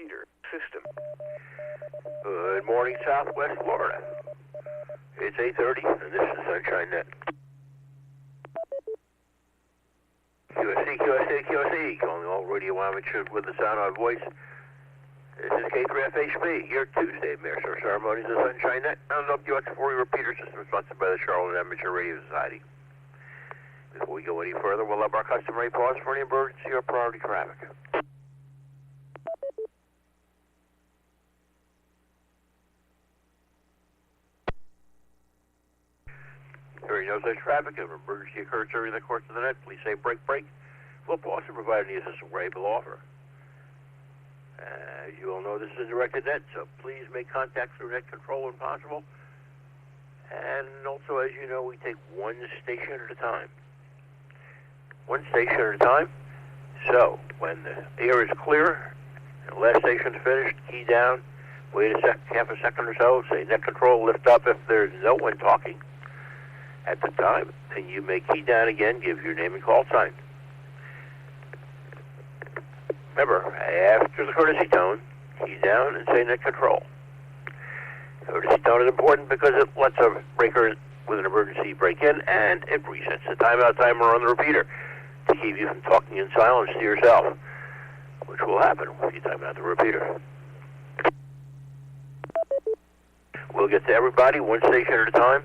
repeater system. Good morning, Southwest Florida. It's 8:30, and this is Sunshine Net. QSC, calling all radio amateurs with the sound on voice. This is K3FHB, your Tuesday Master Ceremonies of Sunshine Net on the WX4E repeater system sponsored by the Charlotte Amateur Radio Society. Before we go any further, we'll have our customary pause for any emergency or priority traffic. Hearing no such traffic, if an emergency occurs during the course of the net, please say break. We'll pause and provide any assistance we're able to offer. As you all know, this is a directed net, so please make contact through net control when possible. And also, as you know, we take one station at a time. One station at a time. So, when the air is clear, and the last station's finished, key down, wait half a second or so, say net control, lift up if there's no one talking at the time, and you may key down again, give your name and call sign. Remember, after the courtesy tone, key down and say net control. Courtesy tone is important because it lets a breaker with an emergency break in, and it resets the timeout timer on the repeater to keep you from talking in silence to yourself, which will happen if you time out the repeater. We'll get to everybody, one station at a time.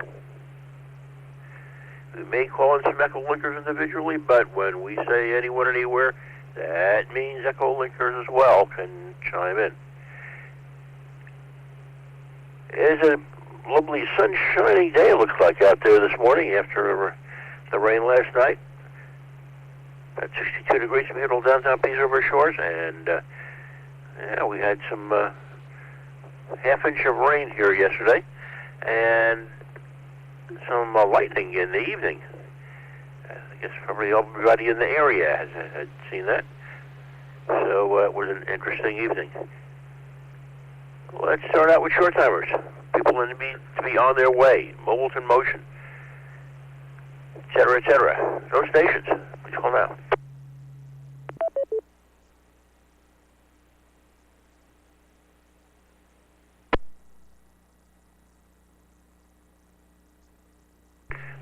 We may call in some ECHOLINKers individually, but when we say anyone, anywhere, that means ECHOLINKers as well can chime in. It's a lovely sunshiny day, it looks like, out there this morning after the rain last night. At 62 degrees in middle downtown Peace River Shores, and we had some half-inch of rain here yesterday, and some lightning in the evening. I guess probably everybody in the area had seen that. So it was an interesting evening. Let's start out with short timers. People to be on their way, mobiles in motion, etc., etc. Those stations, please call now.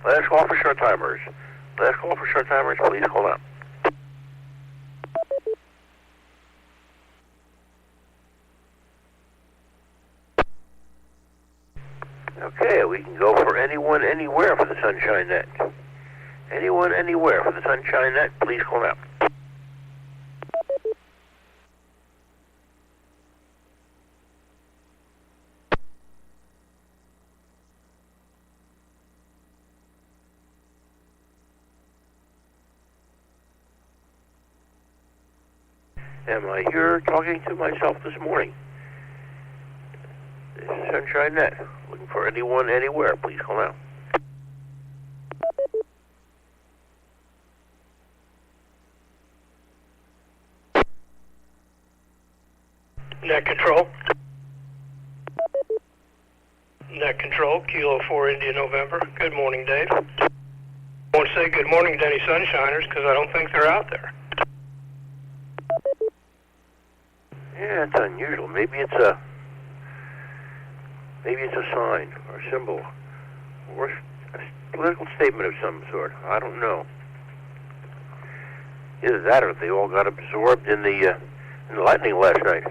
Last call for short timers. Last call for short timers, please call now. Okay, we can go for anyone, anywhere for the Sunshine Net. Anyone, anywhere for the Sunshine Net, please call now. Am I here talking to myself this morning? This is Sunshine Net. Looking for anyone, anywhere. Please call now. Net control. Net control, Kilo 4 India November. Good morning, Dave. I won't say good morning to any sunshiners because I don't think they're out there. Yeah, it's unusual. Maybe it's a sign or a symbol or a political statement of some sort. I don't know. Either that or they all got absorbed in the lightning last night.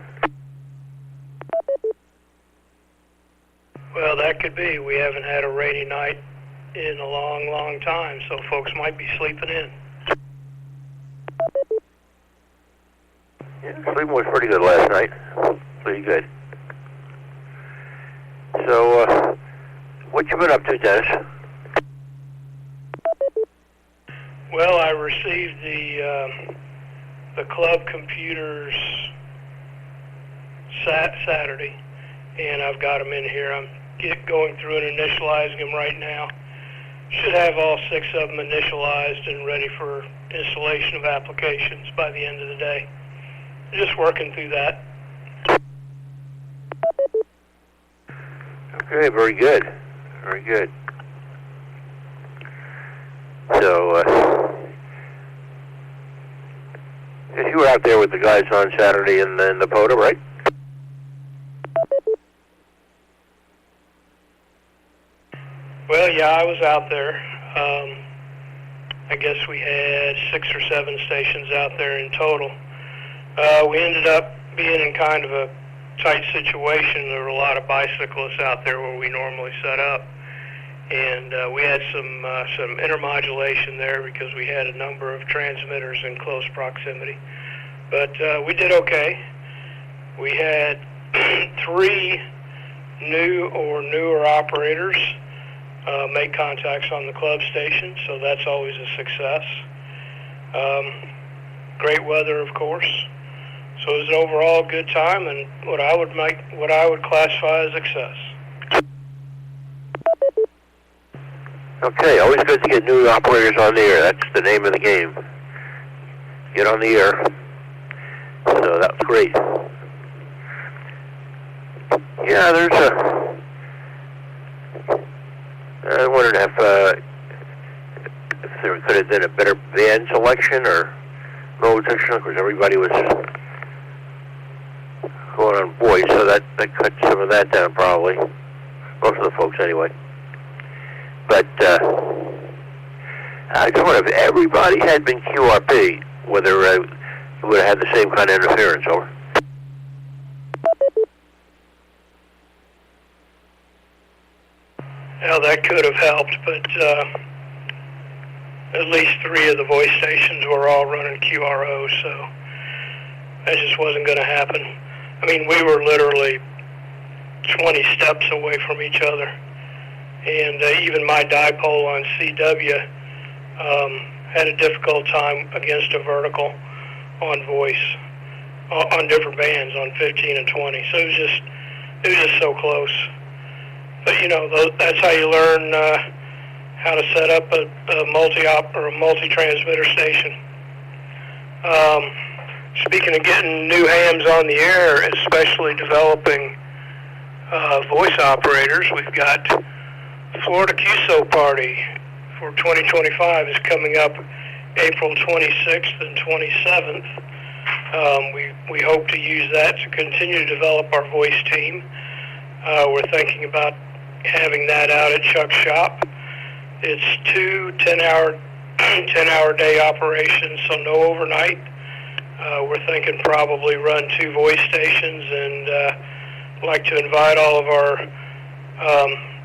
Well, that could be. We haven't had a rainy night in a long, long time, so folks might be sleeping in. Yeah, sleeping was pretty good last night. Pretty good. So, what you been up to, Dennis? Well, I received the club computers Saturday, and I've got them in here. I'm going through and initializing them right now. Should have all 6 of them initialized and ready for installation of applications by the end of the day. Just working through that. Okay, very good. Very good. So, you were out there with the guys on Saturday in the POTA, right? Well, yeah, I was out there. I guess we had 6 or 7 stations out there in total. We ended up being in kind of a tight situation. There were a lot of bicyclists out there where we normally set up, and we had some intermodulation there because we had a number of transmitters in close proximity. But we did okay. We had 3 new or newer operators make contacts on the club station, so that's always a success. Great weather, of course. So it was an overall good time, and what I would classify as success. Okay, always good to get new operators on the air. That's the name of the game. Get on the air. So that was great. Yeah, I wondered if there could have been a better band selection or mode selection, because everybody was going on voice, so that cut some of that down probably. Most of the folks anyway. But I just wonder if everybody had been QRP, whether you would have had the same kind of interference. Over. Well, that could have helped, but at least 3 of the voice stations were all running QRO, so that just wasn't going to happen. I mean, we were literally 20 steps away from each other, and even my dipole on CW had a difficult time against a vertical on voice, on different bands, on 15 and 20. So it was just so close. But you know, that's how you learn how to set up a multi-op or a multi-transmitter station. Speaking of getting new hams on the air, especially developing voice operators, we've got Florida QSO Party for 2025 is coming up April 26th and 27th. We hope to use that to continue to develop our voice team. We're thinking about having that out at Chuck's shop. It's 2 10-hour day operations, so no overnight. We're thinking probably run 2 voice stations, and like to invite all of our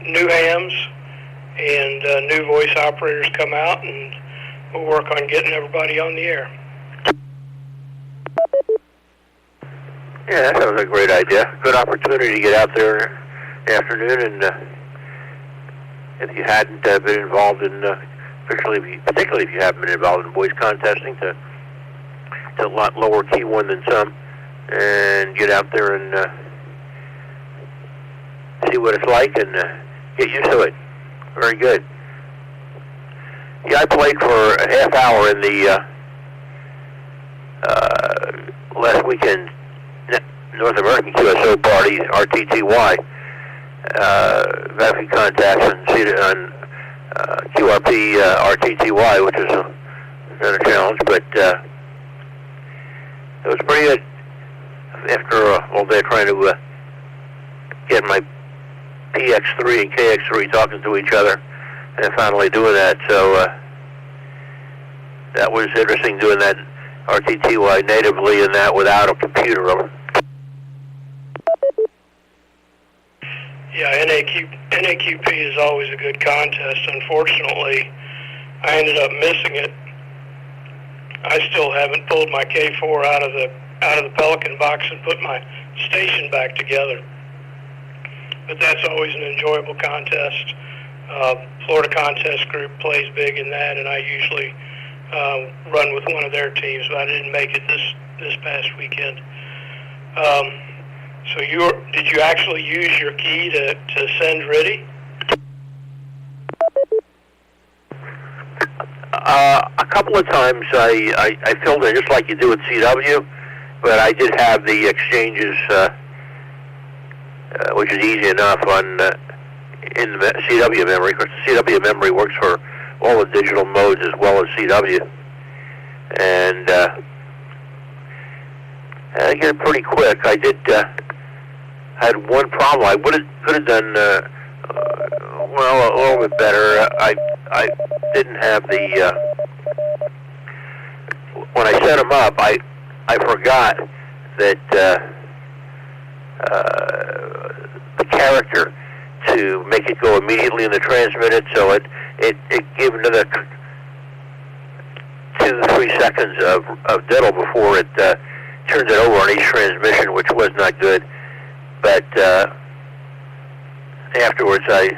new hams and new voice operators come out, and we'll work on getting everybody on the air. Yeah, that sounds like a great idea. Good opportunity to get out there in the afternoon, and if you hadn't been involved in, particularly if you haven't been involved in voice contesting, to a lot lower key one than some, and get out there and see what it's like and get used to it. Very good. Yeah, I played for a half hour in the last weekend North American QSO Party, RTTY, vacuum contacts on QRP RTTY, which is another challenge, but it was pretty good. After all day trying to get my PX3 and KX3 talking to each other, and finally doing that, so that was interesting, doing that RTTY natively and that without a computer. Over. Yeah, NAQP is always a good contest. Unfortunately, I ended up missing it. I still haven't pulled my K4 out of the Pelican box and put my station back together. But that's always an enjoyable contest. Florida Contest Group plays big in that, and I usually run with one of their teams, but I didn't make it this past weekend. So did you actually use your key to send RTTY? A couple of times I filled in just like you do with CW, but I did have the exchanges, which is easy enough in the CW memory, because the CW memory works for all the digital modes as well as CW. And I get it pretty quick. I had one problem. I could have done little bit better. I didn't have the when I set them up. I forgot that the character to make it go immediately in the transmitted, so it gave another 2 to 3 seconds of diddle before it turned it over on each transmission, which was not good. But afterwards, I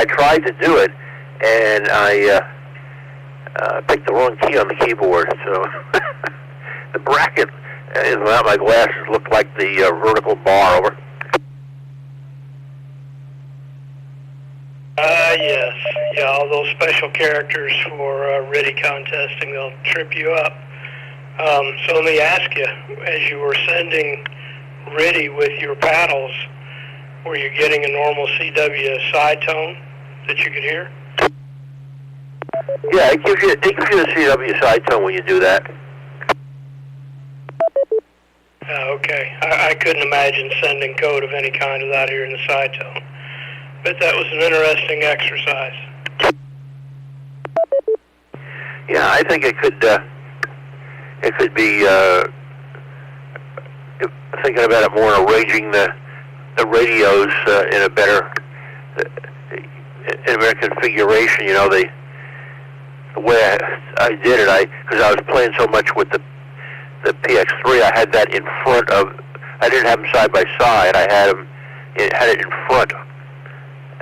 tried to do it, and I picked the wrong key on the keyboard. So the bracket without my glasses looked like the vertical bar over. Yes. Yeah, all those special characters for RIDI contesting, they'll trip you up. So let me ask you, as you were sending RIDI with your paddles, were you getting a normal CW side tone that you could hear? Yeah, it gives you the CW side tone when you do that. Okay. I couldn't imagine sending code of any kind without hearing the side tone. But that was an interesting exercise. Yeah, I think it could be thinking about it more, arranging the radios in a better configuration. You know, the way I did it, because I was playing so much with the PX3, I had that in front of. I didn't have them side by side. I had it in front,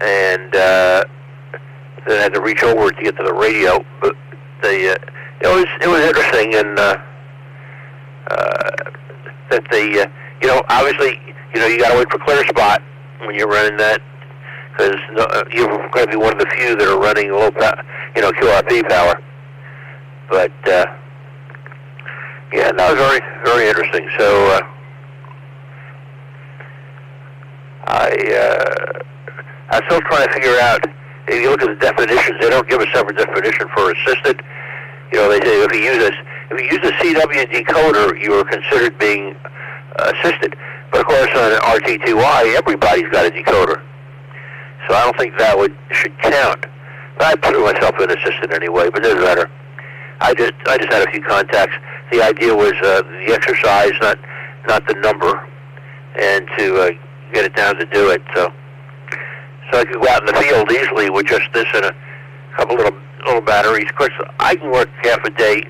and then I had to reach over to get to the radio. But it was interesting, and that obviously you got to wait for clear spot when you're running that, because you're going to be one of the few that are running low QRP power. But yeah, that was very, very interesting. So I'm still trying to figure out. If you look at the definitions, they don't give a separate definition for assisted. You know, they say if you use a CW decoder, you are considered being assisted. But of course, on an RT2I, everybody's got a decoder, so I don't think that should count. But I put myself in assisted anyway. But it doesn't matter. I just had a few contacts. The idea was the exercise, not the number, and to get it down to do it. So I could go out in the field easily with just this and a couple little batteries. Of course, I can work half a day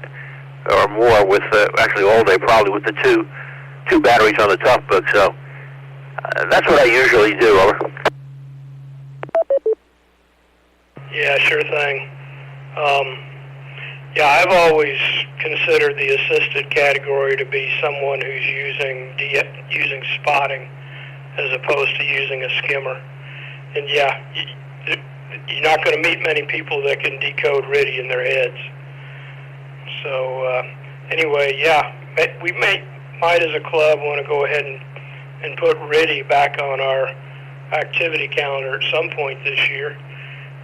or more with actually all day probably with the two batteries on the Toughbook. So that's what I usually do. Over. Yeah, sure thing. Yeah, I've always considered the assisted category to be someone who's using spotting as opposed to using a skimmer. And yeah, you're not going to meet many people that can decode RIDI in their heads. So anyway, yeah, we might as a club want to go ahead and put RIDI back on our activity calendar at some point this year.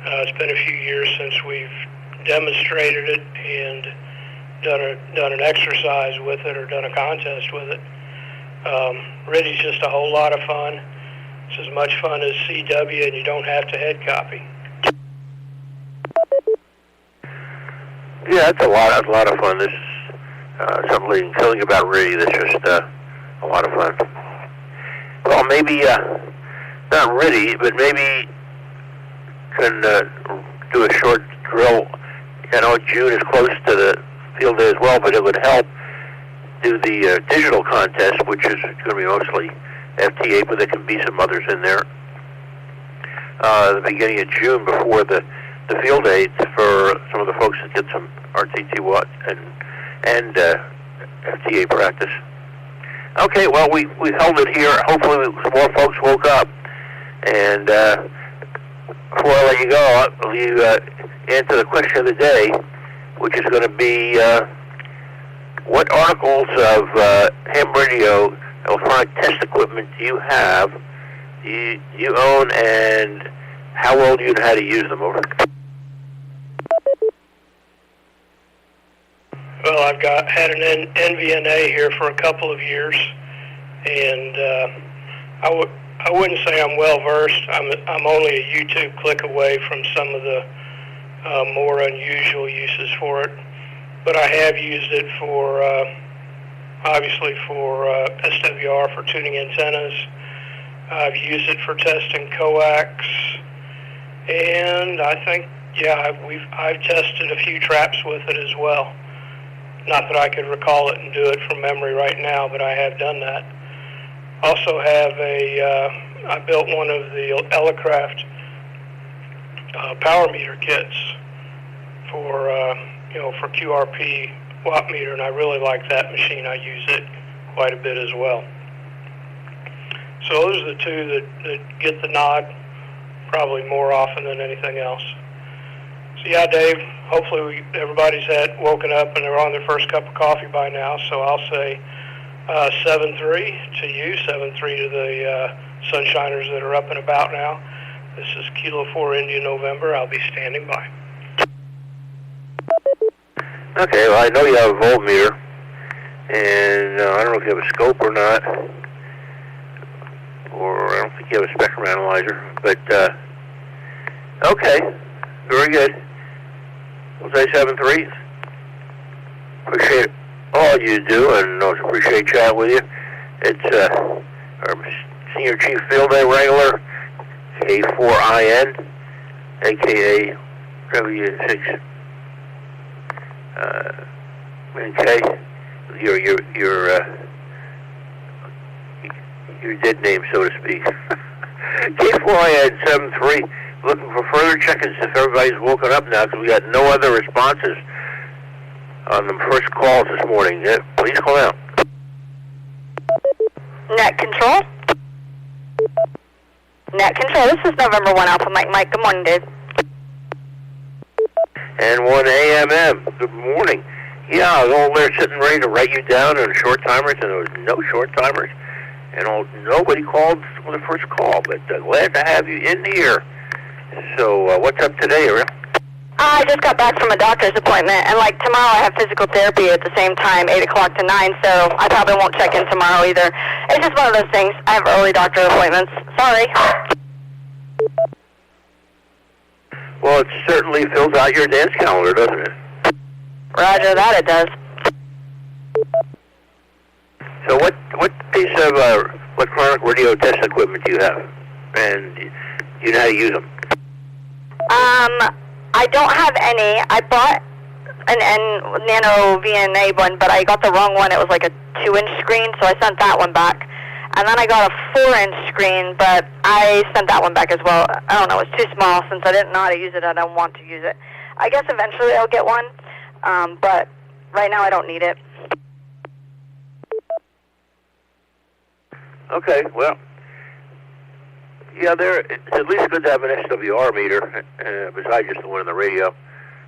It's been a few years since we've demonstrated it and done an exercise with it or done a contest with it. RIDI's just a whole lot of fun. It's as much fun as CW, and you don't have to head copy. Yeah, it's a lot of fun. This is something about RIDI that's just a lot of fun. Well, maybe not RIDI, but maybe can do a short drill. I know June is close to the field day as well, but it would help do the digital contest, which is going to be mostly FTA, but there can be some others in there. The beginning of June before the field dates for some of the folks that did some RTT and FTA practice. Okay, well, we held it here. Hopefully some more folks woke up. And before I let you go, I'll you answer the question of the day, which is going to be what articles of ham radio electronic test equipment do you have, you own, and how well do you know how to use them? Over. Well, I've had an NVNA here for a couple of years, and I wouldn't say I'm well versed. I'm only a YouTube click away from some of the more unusual uses for it, but I have used it for obviously for SWR for tuning antennas. I've used it for testing coax, and I think I've tested a few traps with it as well. Not that I could recall it and do it from memory right now, but I have done that. Also have I built one of the Elecraft power meter kits for for QRP watt meter, and I really like that machine. I use it quite a bit as well. So those are the two that get the nod probably more often than anything else. So yeah, Dave, hopefully everybody's woken up and they're on their first cup of coffee by now, so I'll say 7-3 to you, 7-3 to the Sunshiners that are up and about now. This is Kilo 4 India November. I'll be standing by. Okay, well, I know you have a voltmeter, and I don't know if you have a scope or not, or I don't think you have a spectrum analyzer, but okay, very good. We'll say 7-3. Appreciate all you do, and I appreciate chatting with you. It's our Senior Chief Field Day Wrangler, K4IN, a.k.a. W6. Okay, your dead name, so to speak. K4IN 73. Looking for further check-ins if everybody's woken up now, because we got no other responses on the first calls this morning. Please call out. Net control. Net control. This is November 1 Alpha Mike. Mike, good morning, Dave. And 1 AMM. Good morning. Yeah, I was all there sitting ready to write you down on short timers, and there was no short timers, and nobody called for the first call. But glad to have you in here. So, what's up today, Ariel? I just got back from a doctor's appointment, and tomorrow I have physical therapy at the same time, 8 o'clock to 9, so I probably won't check in tomorrow either. It's just one of those things. I have early doctor appointments. Sorry. Well, it certainly fills out your dance calendar, doesn't it? Roger that, it does. So what piece of electronic radio test equipment do you have? And do you know how to use them? I don't have any. I bought an Nano VNA one, but I got the wrong one. It was like a 2-inch screen, so I sent that one back. And then I got a 4-inch screen, but I sent that one back as well. I don't know, it's too small. Since I didn't know how to use it, I don't want to use it. I guess eventually I'll get one, but right now I don't need it. Okay, well, yeah, it's at least good to have an SWR meter, besides just the one on the radio,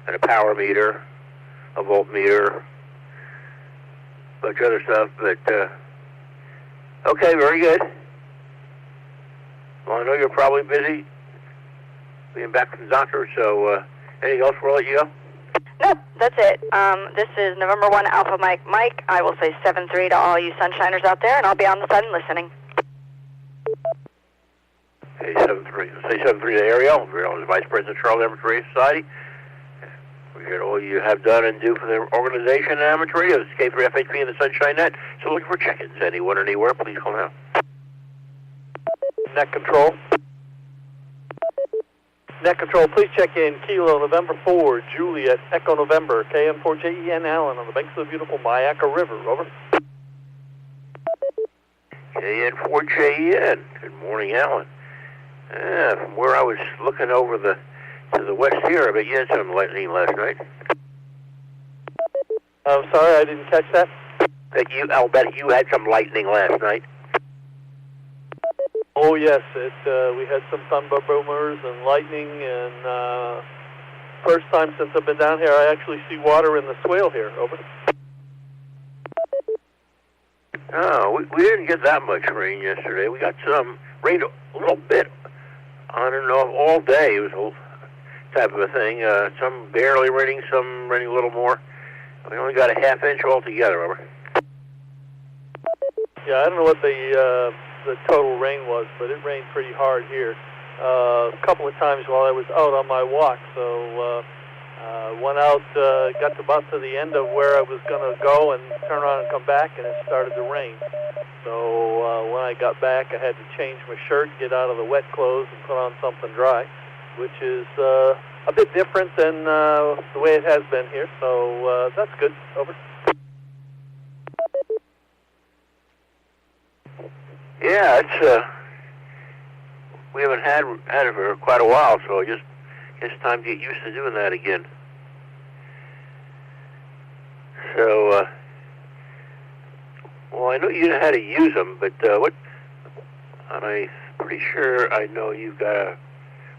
and a power meter, a voltmeter, a bunch of other stuff, but, okay, very good. Well, I know you're probably busy being back from the doctor, so anything else before I let you go? Nope, that's it. This is November 1 Alpha Mike. Mike, I will say 7-3 to all you Sunshiners out there, and I'll be on the side and listening. Okay, 7-3. Say 7-3 to Ariel. Ariel is Vice President of Charlotte Amateur Radio Society. We heard all you have done and do for the organization and amateur radio. This is K3FHP and the Sunshine Net. So looking for check-ins anyone or anywhere, please call now. Net control. Net control, please check in Kilo November 4, Juliet, Echo November, KM4JEN Allen on the banks of the beautiful Myakka River. Over. KN4JEN. Good morning, Alan. From where I was looking over to the west here, I bet you had some lightning last night. I'm sorry, I didn't catch that. I'll bet you had some lightning last night. Oh yes, we had some thunder boomers and lightning, and first time since I've been down here, I actually see water in the swale here. Over. Oh, we didn't get that much rain yesterday. We got some rain a little bit on and off all day. It was a whole type of a thing. Some barely raining, some raining a little more. We only got a half inch altogether. Over. Yeah, I don't know what the the total rain was, but it rained pretty hard here. A couple of times while I was out on my walk, so went out, got about to the end of where I was going to go and turn around and come back, and it started to rain. So when I got back, I had to change my shirt, get out of the wet clothes, and put on something dry, which is a bit different than the way it has been here. So that's good. Over. Yeah, it's we haven't had it for quite a while, so it's time to get used to doing that again. So, well, I know you know how to use them, but and I'm pretty sure I know you've got a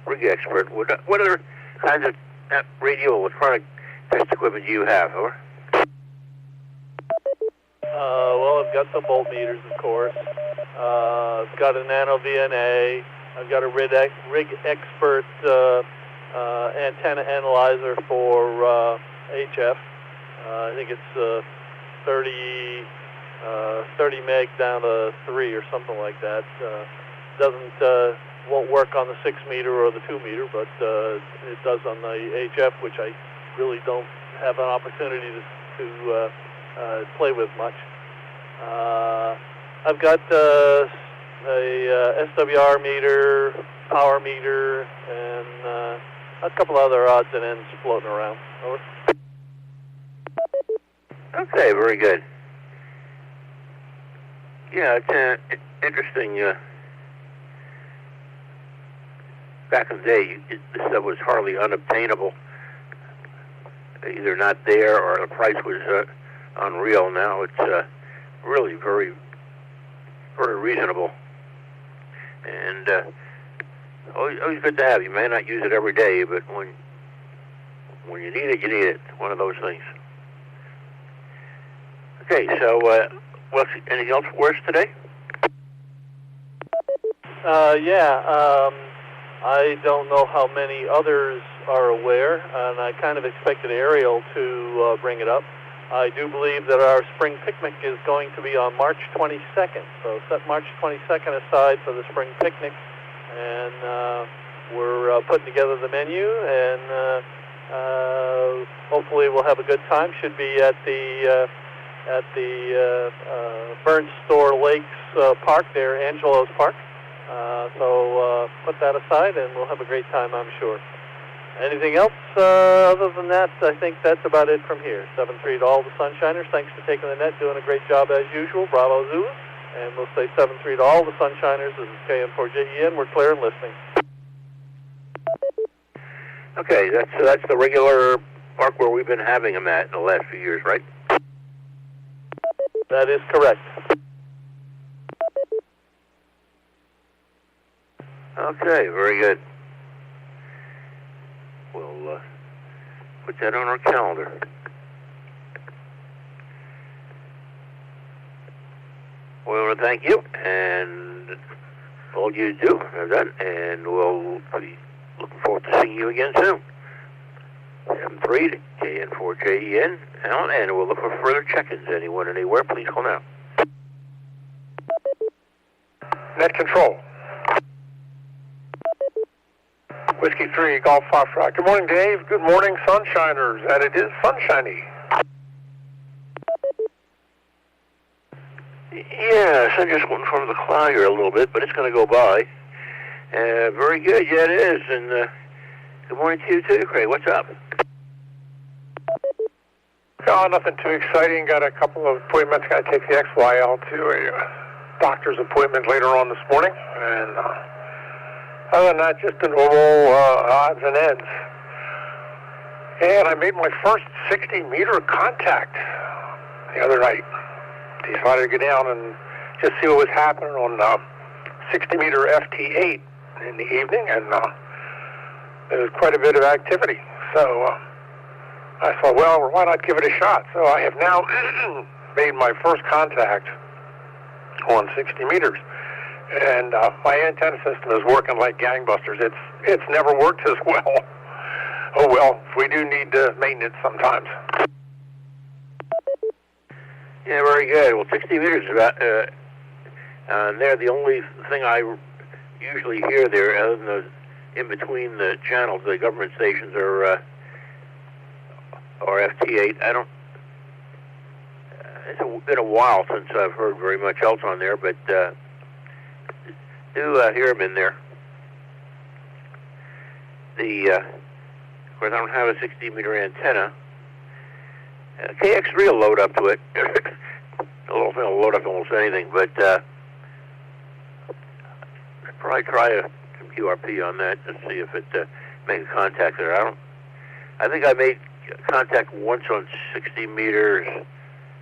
rig expert. What other kinds of radio electronic test equipment do you have, or? Well, I've got the voltmeters, of course. I've got a nano VNA. I've got a rig expert antenna analyzer for HF. I think it's 30 meg down to 3 or something like that. Won't work on the 6 meter or the 2 meter, but it does on the HF, which I really don't have an opportunity to play with much. I've got a SWR meter, power meter, and a couple other odds and ends floating around. Over. Okay, very good. Yeah, it's interesting. Back in the day, this stuff was hardly unobtainable. Either not there or the price was unreal. Now it's really very, very reasonable. And always good to have. You may not use it every day, but when you need it, you need it. One of those things. Okay, so anything else for us today? I don't know how many others are aware, and I kind of expected Ariel to bring it up. I do believe that our spring picnic is going to be on March 22nd, so set March 22nd aside for the spring picnic, and we're putting together the menu, and hopefully we'll have a good time. Should be at the Burnt Store Lakes Park there, Angelo's Park. So put that aside, and we'll have a great time, I'm sure. Anything else other than that? I think that's about it from here. 7-3 to all the Sunshiners. Thanks for taking the net, doing a great job as usual. Bravo Zulu. And we'll say 7-3 to all the Sunshiners. This is KM4JEN. We're clear and listening. Okay, that's the regular park where we've been having them at in the last few years, right? That is correct. Okay, very good. We'll put that on our calendar. We want to thank you and all you do have done, and we'll be looking forward to seeing you again soon. 7-3 to KN4JEN, Alan, and we'll look for further check-ins. Anyone, anywhere, please call now. Net control. Whiskey 3, Golf Foxtrot. Good morning, Dave. Good morning, Sunshiners. And it is sunshiny. Yeah, sun just went in front of the cloud here a little bit, but it's going to go by. Very good. Yeah, it is. And good morning to you, too, Craig. What's up? Oh, nothing too exciting. Got a couple of appointments. Got to take the XYL to a doctor's appointment later on this morning. And other than that, just the normal odds and ends. And I made my first 60-meter contact the other night. Decided to go down and just see what was happening on 60-meter FT8 in the evening, and there was quite a bit of activity. So I thought, well, why not give it a shot? So I have now made my first contact on 60 meters. And my antenna system is working like gangbusters. It's never worked as well. Oh well, we do need maintenance sometimes. Yeah, very good. Well, 60 meters is about And they're the only thing I usually hear there, other than the in between the channels, the government stations or FT8. I don't. It's been a while since I've heard very much else on there, but do hear them in there. Of course, I don't have a 60-meter antenna. KX3 will load up to it. The little thing will load up to almost anything, but I'll probably try some QRP on that and see if it makes contact there. I think I made contact once on 60 meters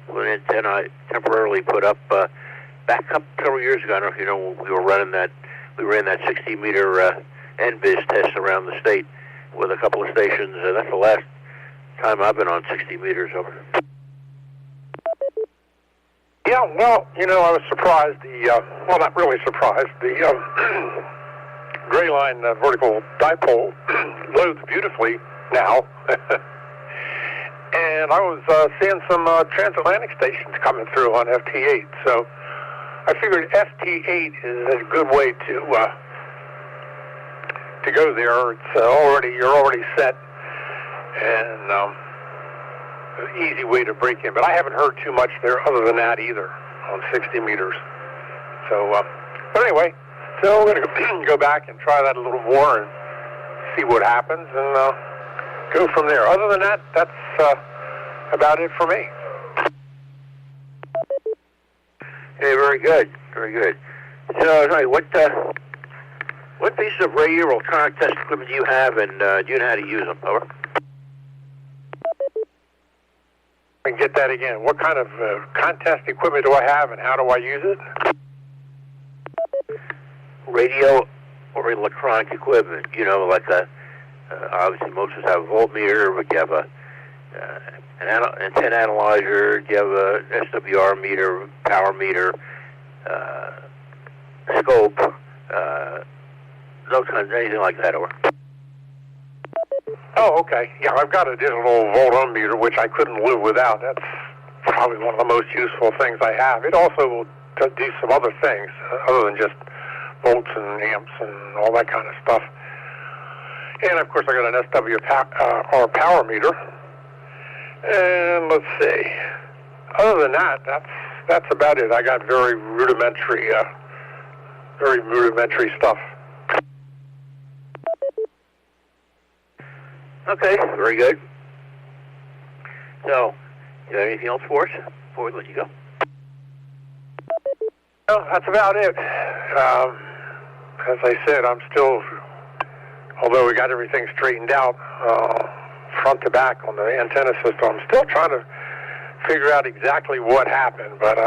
with an antenna I temporarily put up back up several years ago. I don't know if you know, we ran that 60-meter NVIS test around the state with a couple of stations. That's the last time I've been on 60 meters over. Yeah, well, I was surprised. Well, not really surprised. The gray line vertical dipole loads beautifully now. And I was seeing some transatlantic stations coming through on FT8, so I figured FT8 is a good way to go there. It's you're already set, and an easy way to break in. But I haven't heard too much there other than that either on 60 meters. So, but anyway, so we're going to go back and try that a little more and see what happens, and go from there. Other than that, that's about it for me. Hey, very good, very good. So, what pieces of radio or electronic test equipment do you have, and do you know how to use them? Over. And get that again. What kind of contest equipment do I have, and how do I use it? Radio or electronic equipment. Like obviously most of us have a voltmeter, but you have an antenna analyzer, you have a SWR meter, power meter, scope, those kinds of anything like that. Over. Oh, okay. Yeah, I've got a digital voltometer, which I couldn't live without. That's probably one of the most useful things I have. It also will do some other things, other than just volts and amps and all that kind of stuff. And, of course, I got an SWR power meter. And let's see. Other than that, that's about it. I got very rudimentary stuff. Okay, very good. So, you got anything else for us before we let you go? No, that's about it. As I said, I'm still, although we got everything straightened out front to back on the antenna system, I'm still trying to figure out exactly what happened, but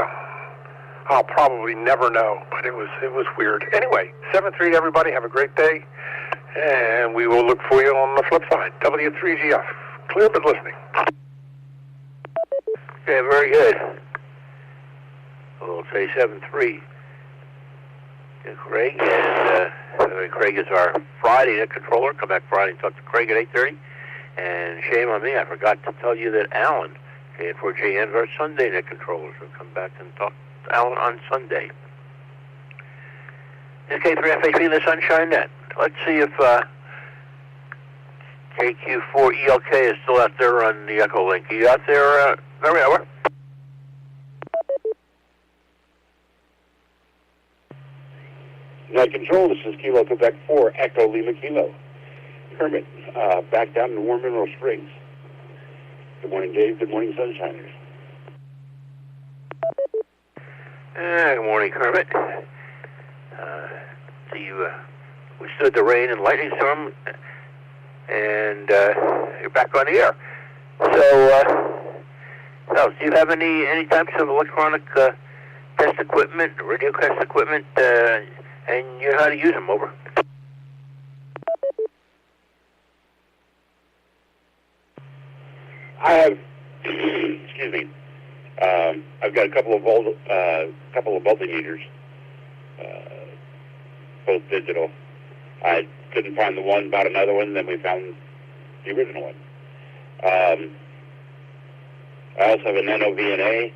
I'll probably never know. But it was weird. Anyway, 7-3 to everybody. Have a great day. And we will look for you on the flip side. W3GF. Clear but listening. Okay, very good. We'll say 7-3 to Craig. And Craig is our Friday net controller. Come back Friday and talk to Craig at 8:30. And shame on me, I forgot to tell you that Alan, KN4JN, is our Sunday net controller. So come back and talk to Alan on Sunday. K3FHP, the Sunshine Net. Let's see if KQ4ELK is still out there on the ECHOLINK. You out there, Mary? Over. Net control, this is Kilo Quebec 4, Echo Lima Kilo. Kermit, back down in Warm Mineral Springs. Good morning, Dave. Good morning, Sunshiners. Good morning, Kermit. You withstood the rain and lightning storm, and you're back on the air. So, do you have any types of electronic test equipment, radio test equipment, and you know how to use them? Over. I have, excuse me, I've got a couple of multimeters, both digital. I couldn't find the one, bought another one, then we found the original one. I also have a NanoVNA.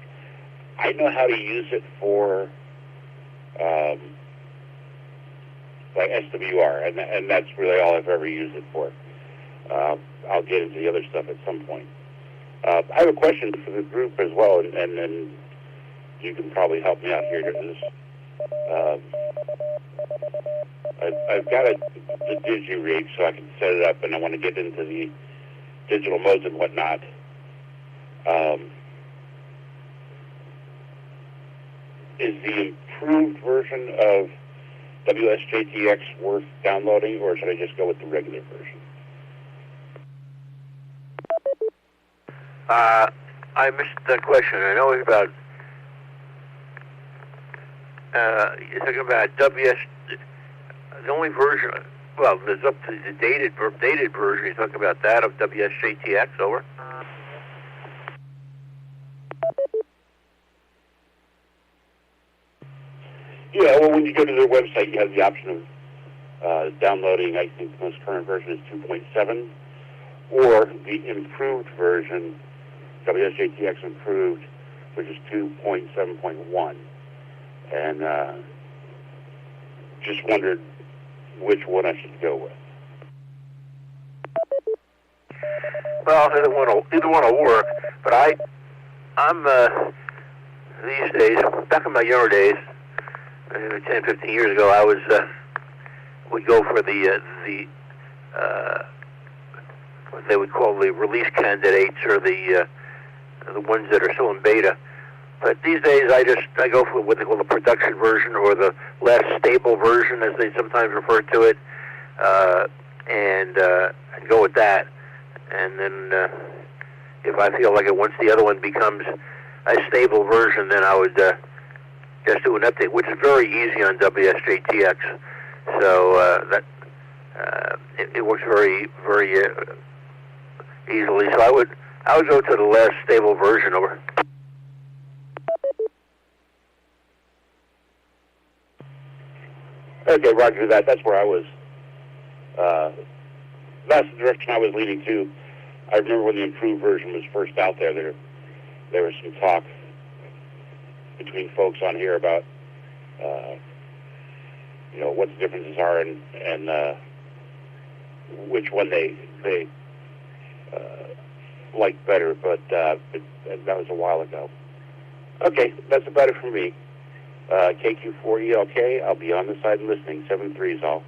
I know how to use it for like SWR, and that's really all I've ever used it for. I'll get into the other stuff at some point. I have a question for the group as well, and you can probably help me out here. I've got the digi-rig so I can set it up, and I want to get into the digital modes and whatnot. Is the improved version of WSJTX worth downloading, or should I just go with the regular version? I missed that question. I know it's about, you're talking about the only version, well, there's up to the dated version. You're talking about that of WSJTX, over? Yeah, well, when you go to their website, you have the option of downloading, I think the most current version is 2.7, or the improved version, WSJTX improved, which is 2.7.1. And just wondered which one I should go with. Well, either one will work, but I'm these days, back in my younger days, 10, 15 years ago, I would go for the what they would call the release candidates, or the ones that are still in beta. But these days, I go for what they call the production version, or the less stable version, as they sometimes refer to it, and go with that. And then if I feel like once the other one becomes a stable version, then I would just do an update, which is very easy on WSJTX. So that it works very, very easily. So I would go to the less stable version, over. Okay, roger that. That's where I was. That's the direction I was leading to. I remember when the improved version was first out there, there was some talk between folks on here about, what the differences are and which one they like better, but that was a while ago. Okay, that's about it for me. KQ4ELK, I'll be on the side listening. 7-3 is all.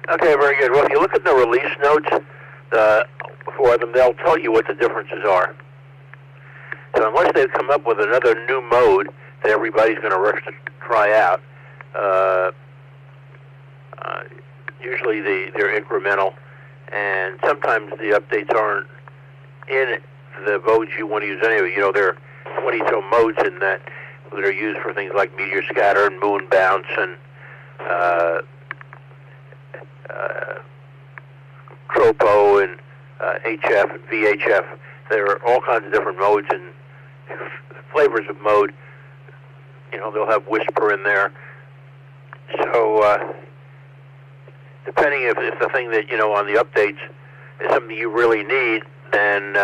Okay, very good. Well, if you look at the release notes for them, they'll tell you what the differences are. So unless they've come up with another new mode that everybody's going to rush to try out, usually they're incremental, and sometimes the updates aren't in the modes you want to use anyway. There are 20-some modes in that are used for things like meteor scatter and moon bounce and tropo and HF and VHF. There are all kinds of different modes and flavors of mode. They'll have whisper in there. So depending if the thing that on the updates is something you really need, then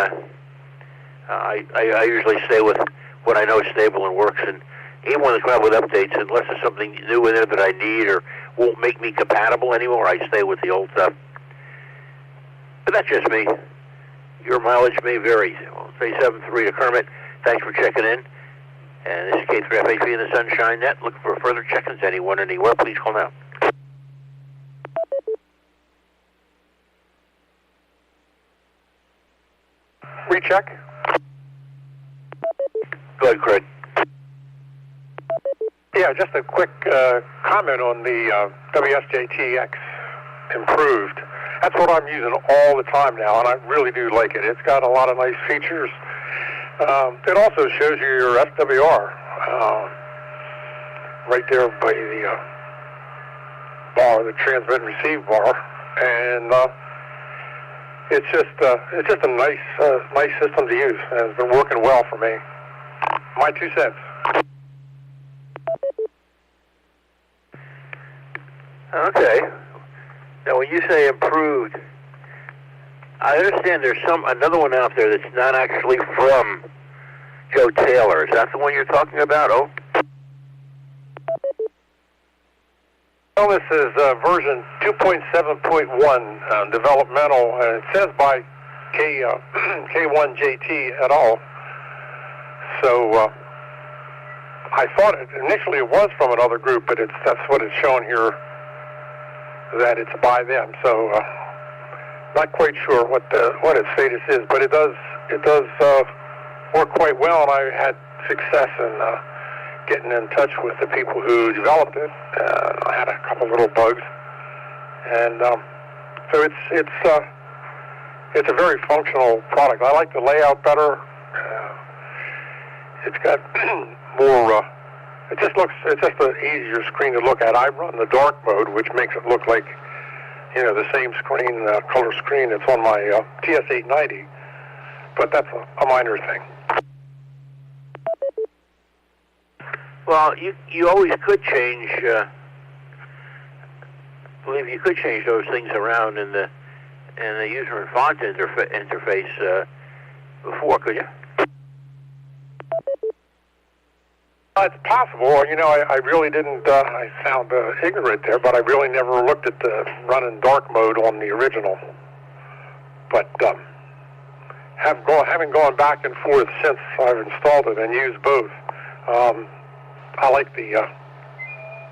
I usually stay with what I know is stable and works. And even when they come out with updates, unless there's something new in there that I need or won't make me compatible anymore, I stay with the old stuff. But that's just me. Your mileage may vary. Well, say 7-3 to Kermit. Thanks for checking in. And this is K3FHV in the Sunshine Net. Looking for further check-ins. Anyone, anywhere, please call now. Recheck. Go ahead, Craig. Yeah, just a quick comment on the WSJTX improved. That's what I'm using all the time now, and I really do like it. It's got a lot of nice features. It also shows you your SWR right there by the bar, the transmit and receive bar, and it's just a nice system to use, and it's been working well for me. My 2 cents. Okay. Now, when you say improved, I understand there's another one out there that's not actually from Joe Taylor. Is that the one you're talking about? Oh. Well, this is version 2.7.1 developmental, and it says by K1JT et al. So I thought initially it was from another group, but that's what it's shown here, that it's by them. So not quite sure what its status is, but it does work quite well, and I had success in getting in touch with the people who developed it. I had a couple little bugs, and so it's a very functional product. I like the layout better. It's got more. It's just an easier screen to look at. I run the dark mode, which makes it look like the same screen, color screen that's on my TS890. But that's a minor thing. Well, you always could change. I believe you could change those things around in the user and font interface before, could you? It's possible. I really didn't. I sound ignorant there, but I really never looked at the run in dark mode on the original. But having gone back and forth since I've installed it and used both, I like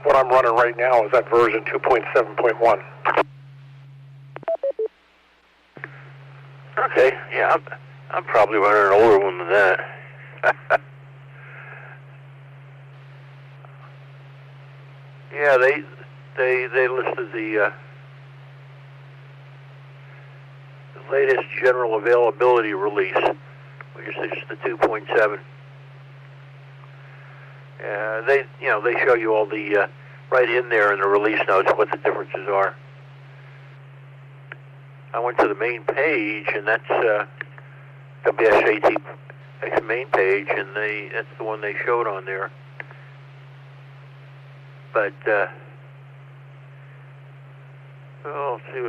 what I'm running right now is that version 2.7.1. Okay, yeah, I'm probably running an older one than that. Yeah, they listed the latest general availability release, which is just the 2.7. They show you all the right in there in the release notes what the differences are. I went to the main page, and that's WSJT's main page, and that's the one they showed on there. But let's see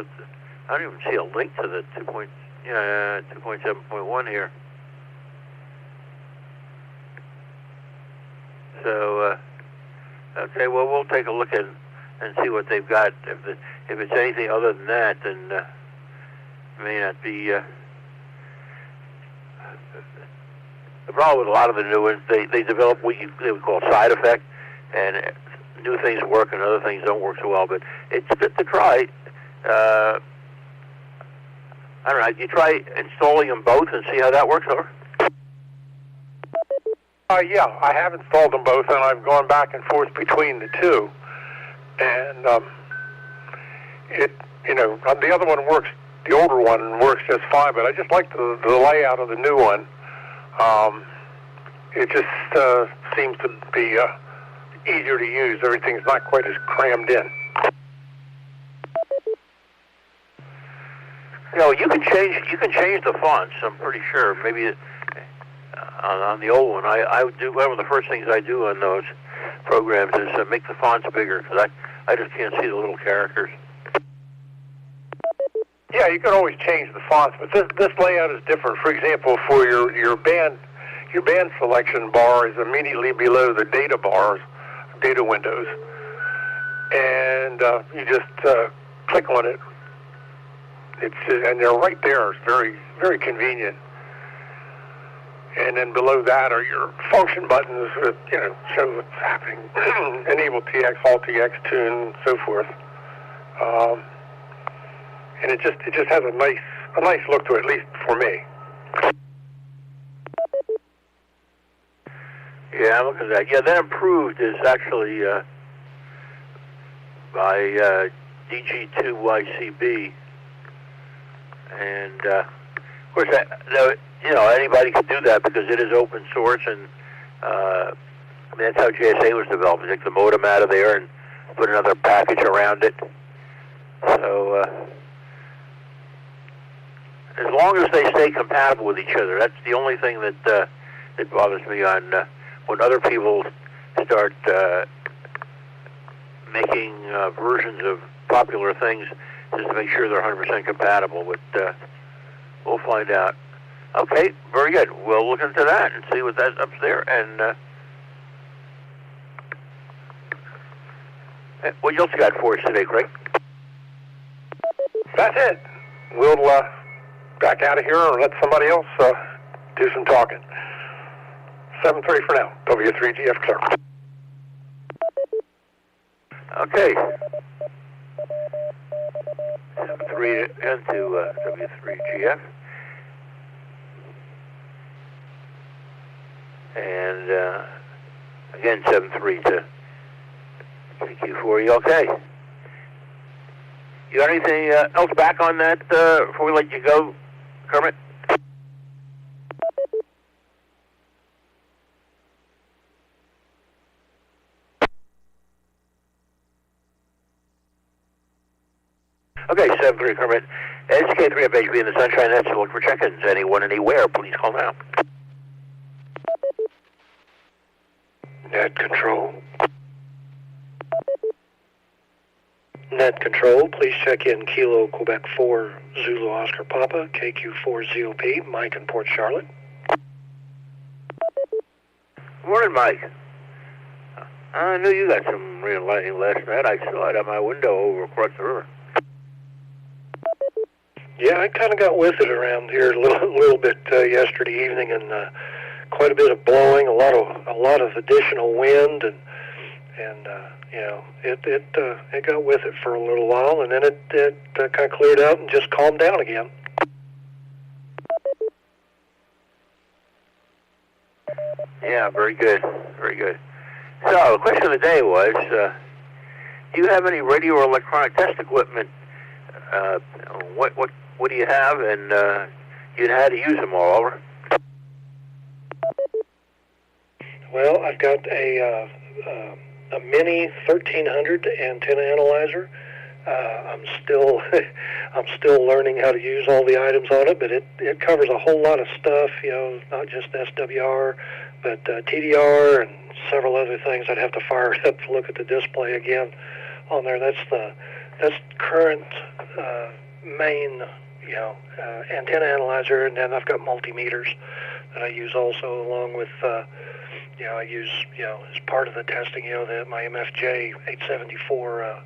I don't even see a link to the 2.7.1 here. So okay, well we'll take a look and see what they've got. If it's anything other than that, then it may not be. The problem with a lot of the new ones, they develop what they would call side effect, and new things work and other things don't work so well. But it's good to try. I don't know. You try installing them both and see how that works, over? Yeah, I have installed them both, and I've gone back and forth between the two. And the other one works. The older one works just fine, but I just like the layout of the new one. It just seems to be easier to use. Everything's not quite as crammed in. You can change the fonts. I'm pretty sure. Maybe on the old one, I would do one of the first things I do on those programs is make the fonts bigger, because I just can't see the little characters. Yeah, you can always change the fonts, but this layout is different. For example, for your band selection bar is immediately below the data bars, data windows, and you just click on it. And they're right there. It's very, very convenient. And then below that are your function buttons that show what's happening, enable TX, alt TX, tune, so forth. And it just has a nice look to it, at least for me. Yeah, look at that. Yeah, that improved is actually by DG2YCB, and of course, anybody can do that because it is open source, and that's how JSA was developed. They took the modem out of there and put another package around it. So as long as they stay compatible with each other, that's the only thing that bothers me on when other people start making versions of popular things, just to make sure they're 100% compatible. But we'll find out. Okay, very good. We'll look into that and see what that's up there. And what else you got for us today, Craig? That's it. We'll back out of here and let somebody else do some talking. 7-3 for now. W3GF clear. Okay. 7-3 into W3GF. And again, 7-3 to CQ4E. Okay. You got anything else back on that before we let you go, Kermit? Okay, 7-3 Kermit. SK3 up HB in the Sunshine. That's to look for check-ins. Anyone, anywhere, please call now. Net control. Net control, please check in Kilo Quebec 4 Zulu Oscar Papa, KQ4 ZOP, Mike in Port Charlotte. Morning, Mike. I knew you got some real lightning last night. I saw it out my window over across the river. Yeah, I kind of got with it around here a little bit yesterday evening, and quite a bit of blowing, a lot of additional wind, and you know, it got with it for a little while, and then it kind of cleared out and just calmed down again. Yeah, very good, very good. So the question of the day was, do you have any radio or electronic test equipment? What do you have, and you know how to use them all over? Well, I've got a mini 1300 antenna analyzer. I'm still learning how to use all the items on it, but it covers a whole lot of stuff. You know, not just SWR, but TDR and several other things. I'd have to fire it up to look at the display again on there. That's current main antenna analyzer, and then I've got multimeters that I use also, along with I use as part of the testing my MFJ 874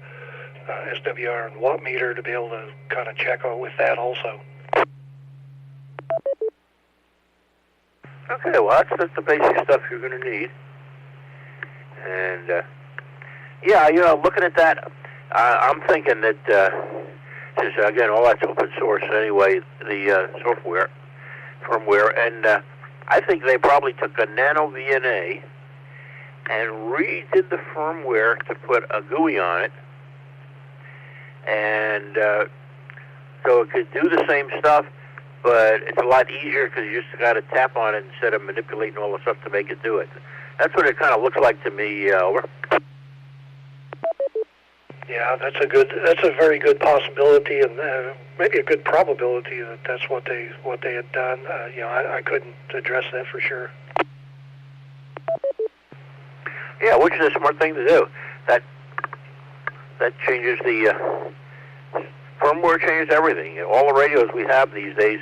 SWR and watt meter to be able to kind of check with that also. Okay, well that's the basic stuff you're going to need. And looking at that, I'm thinking that since again all that's open source anyway, the firmware, and I think they probably took a nano VNA and redid the firmware to put a GUI on it, and so it could do the same stuff, but it's a lot easier because you just got to tap on it instead of manipulating all the stuff to make it do it. That's what it kind of looks like to me. Over. Yeah, that's a very good possibility, and maybe a good probability that that's what they had done. I couldn't address that for sure. Yeah, which is a smart thing to do. That changes the firmware, changes everything. All the radios we have these days,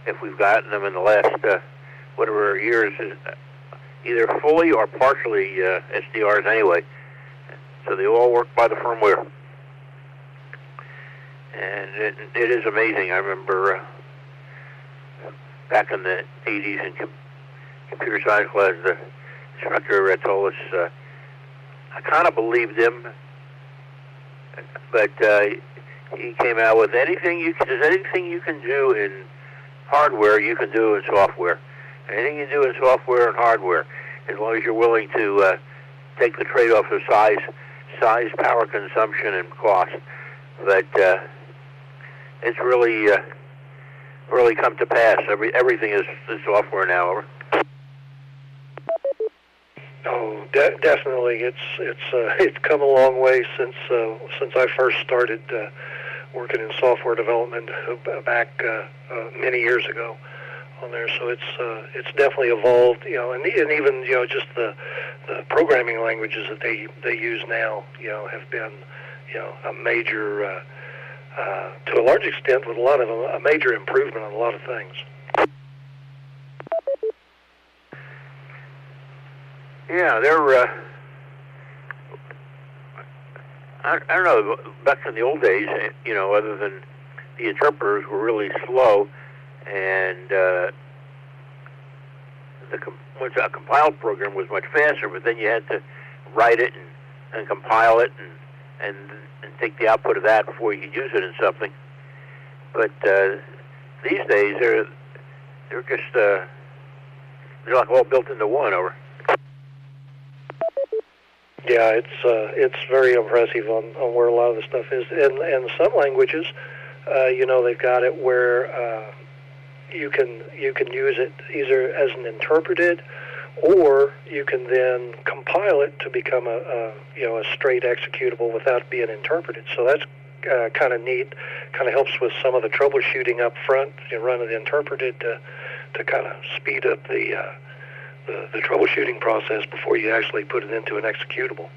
if we've gotten them in the last whatever years, either fully or partially SDRs anyway. So they all work by the firmware. And it is amazing. I remember back in the 80s in computer science class, the instructor told us, I kind of believed him, but he came out with there's anything you can do in hardware, you can do in software. Anything you do in software and hardware, as long as you're willing to take the trade-off of size, power consumption, and cost. But it's really come to pass. Everything is software now. Oh, definitely. It's come a long way since I first started working in software development back many years ago on there. So it's definitely evolved. And even just the programming languages that they use now, have been a major, to a large extent, with a lot of them, a major improvement on a lot of things. Yeah, they're. I don't know. Back in the old days, other than the interpreters were really slow, and the compiled program was much faster. But then you had to write it and compile it and take the output of that before you could use it in something. But these days, they're just they're like all built into one. Over. Yeah, it's very impressive on where a lot of the stuff is, and some languages, they've got it where you can use it either as an interpreted, or you can then compile it to become a straight executable without being interpreted. So that's kind of neat. Kind of helps with some of the troubleshooting up front. You run it interpreted to kind of speed up the troubleshooting process before you actually put it into an executable.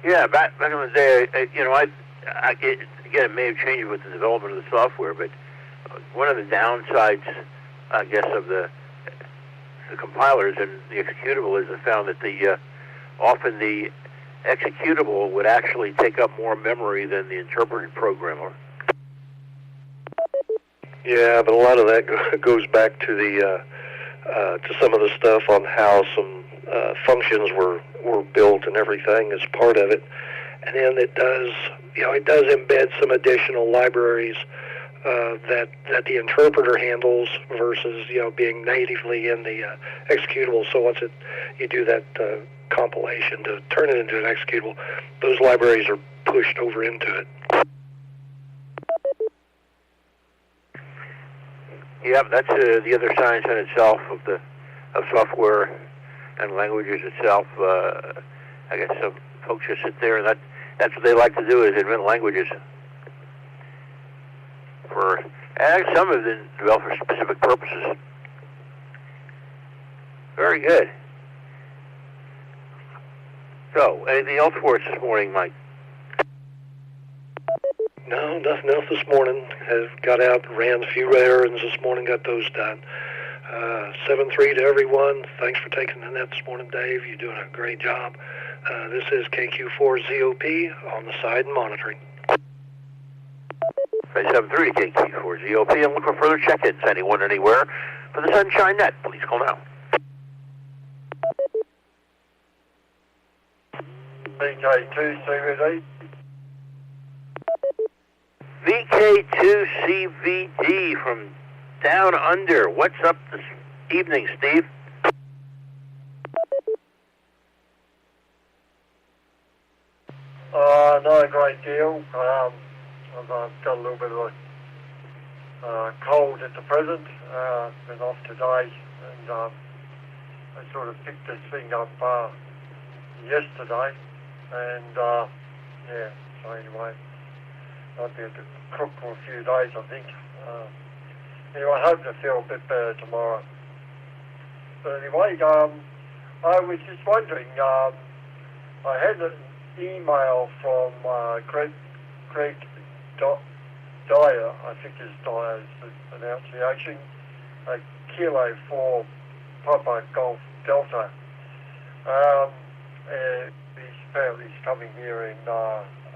Yeah, back in the day, I get, again, it may have changed with the development of the software, but one of the downsides, I guess, of the compilers and the executable is I found that often the executable would actually take up more memory than the interpreted program. Yeah, but a lot of that goes back to to some of the stuff on how some functions were built and everything as part of it, and then it does embed some additional libraries that the interpreter handles versus being natively in the executable. So once you do that compilation to turn it into an executable, those libraries are pushed over into it. Yeah, that's the other science in itself of software and languages itself. I guess some folks just sit there and that's what they like to do is invent languages. And some of them developed for specific purposes. Very good. So, anything else for us this morning, Mike? No, nothing else this morning. Got out, ran a few errands this morning, got those done. 7-3 to everyone. Thanks for taking the net this morning, Dave. You're doing a great job. This is KQ4ZOP on the side and monitoring. 7-3 to KQ4ZOP, and look for further check-ins. Anyone, anywhere for the Sunshine Net, please call now. VK2 CVD. VK2CVD from down under. What's up this evening, Steve? Not a great deal. I've got a little bit of a cold at the present. Been off today, and I sort of picked this thing up yesterday, and so anyway, I'll be able to cook for a few days, I think. Anyway, I hope to feel a bit better tomorrow. But anyway, I was just wondering, I had an email from Greg Dyer, I think his Dyer's the pronunciation, Kilo 4 Papa Golf Delta. Apparently he's coming here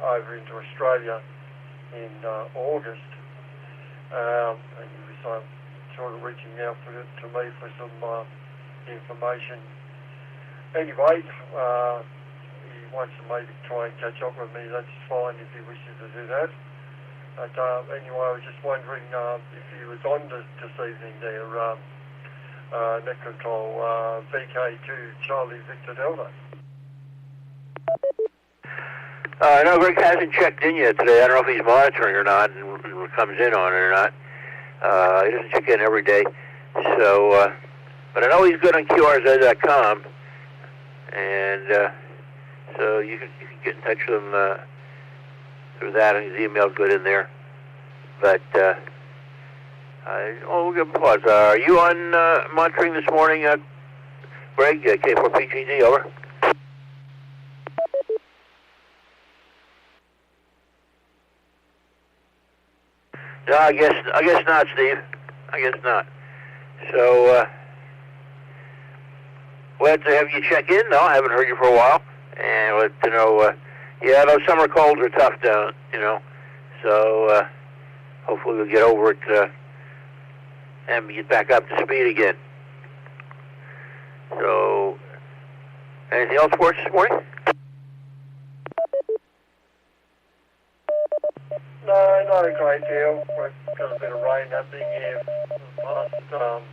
over into Australia in August, and he was sort of reaching out to me for some information. Anyway, he wants to maybe try and catch up with me. That's fine if he wishes to do that. But anyway, I was just wondering if he was on this evening there, net control VK2 Charlie Victor Delta. No, Greg hasn't checked in yet today. I don't know if he's monitoring or not and comes in on it or not. He doesn't check in every day. So, but I know he's good on QRZ.com, and so you can get in touch with him through that, and his email's good in there. But we'll give him applause. Are you on monitoring this morning, Greg? K4PGD, over. No, I guess not, Steve. I guess not. So, glad to have you check in. No, I haven't heard you for a while. And let you know, yeah, those summer colds are tough down, you know. So hopefully we'll get over it and get back up to speed again. So, anything else for us this morning? No, not a great deal. We've got a bit of rain happening here for the past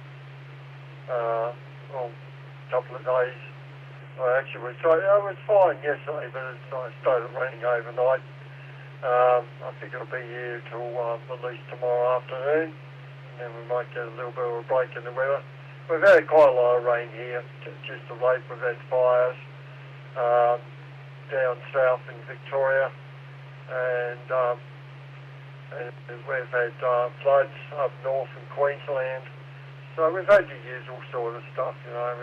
couple of days. Actually, it was fine yesterday, but it started raining overnight. I think it'll be here till at least tomorrow afternoon, and then we might get a little bit of a break in the weather. We've had quite a lot of rain here, just of late. We've had fires down south in Victoria, and we've had floods up north in Queensland. So we've had the usual sort of stuff, you know.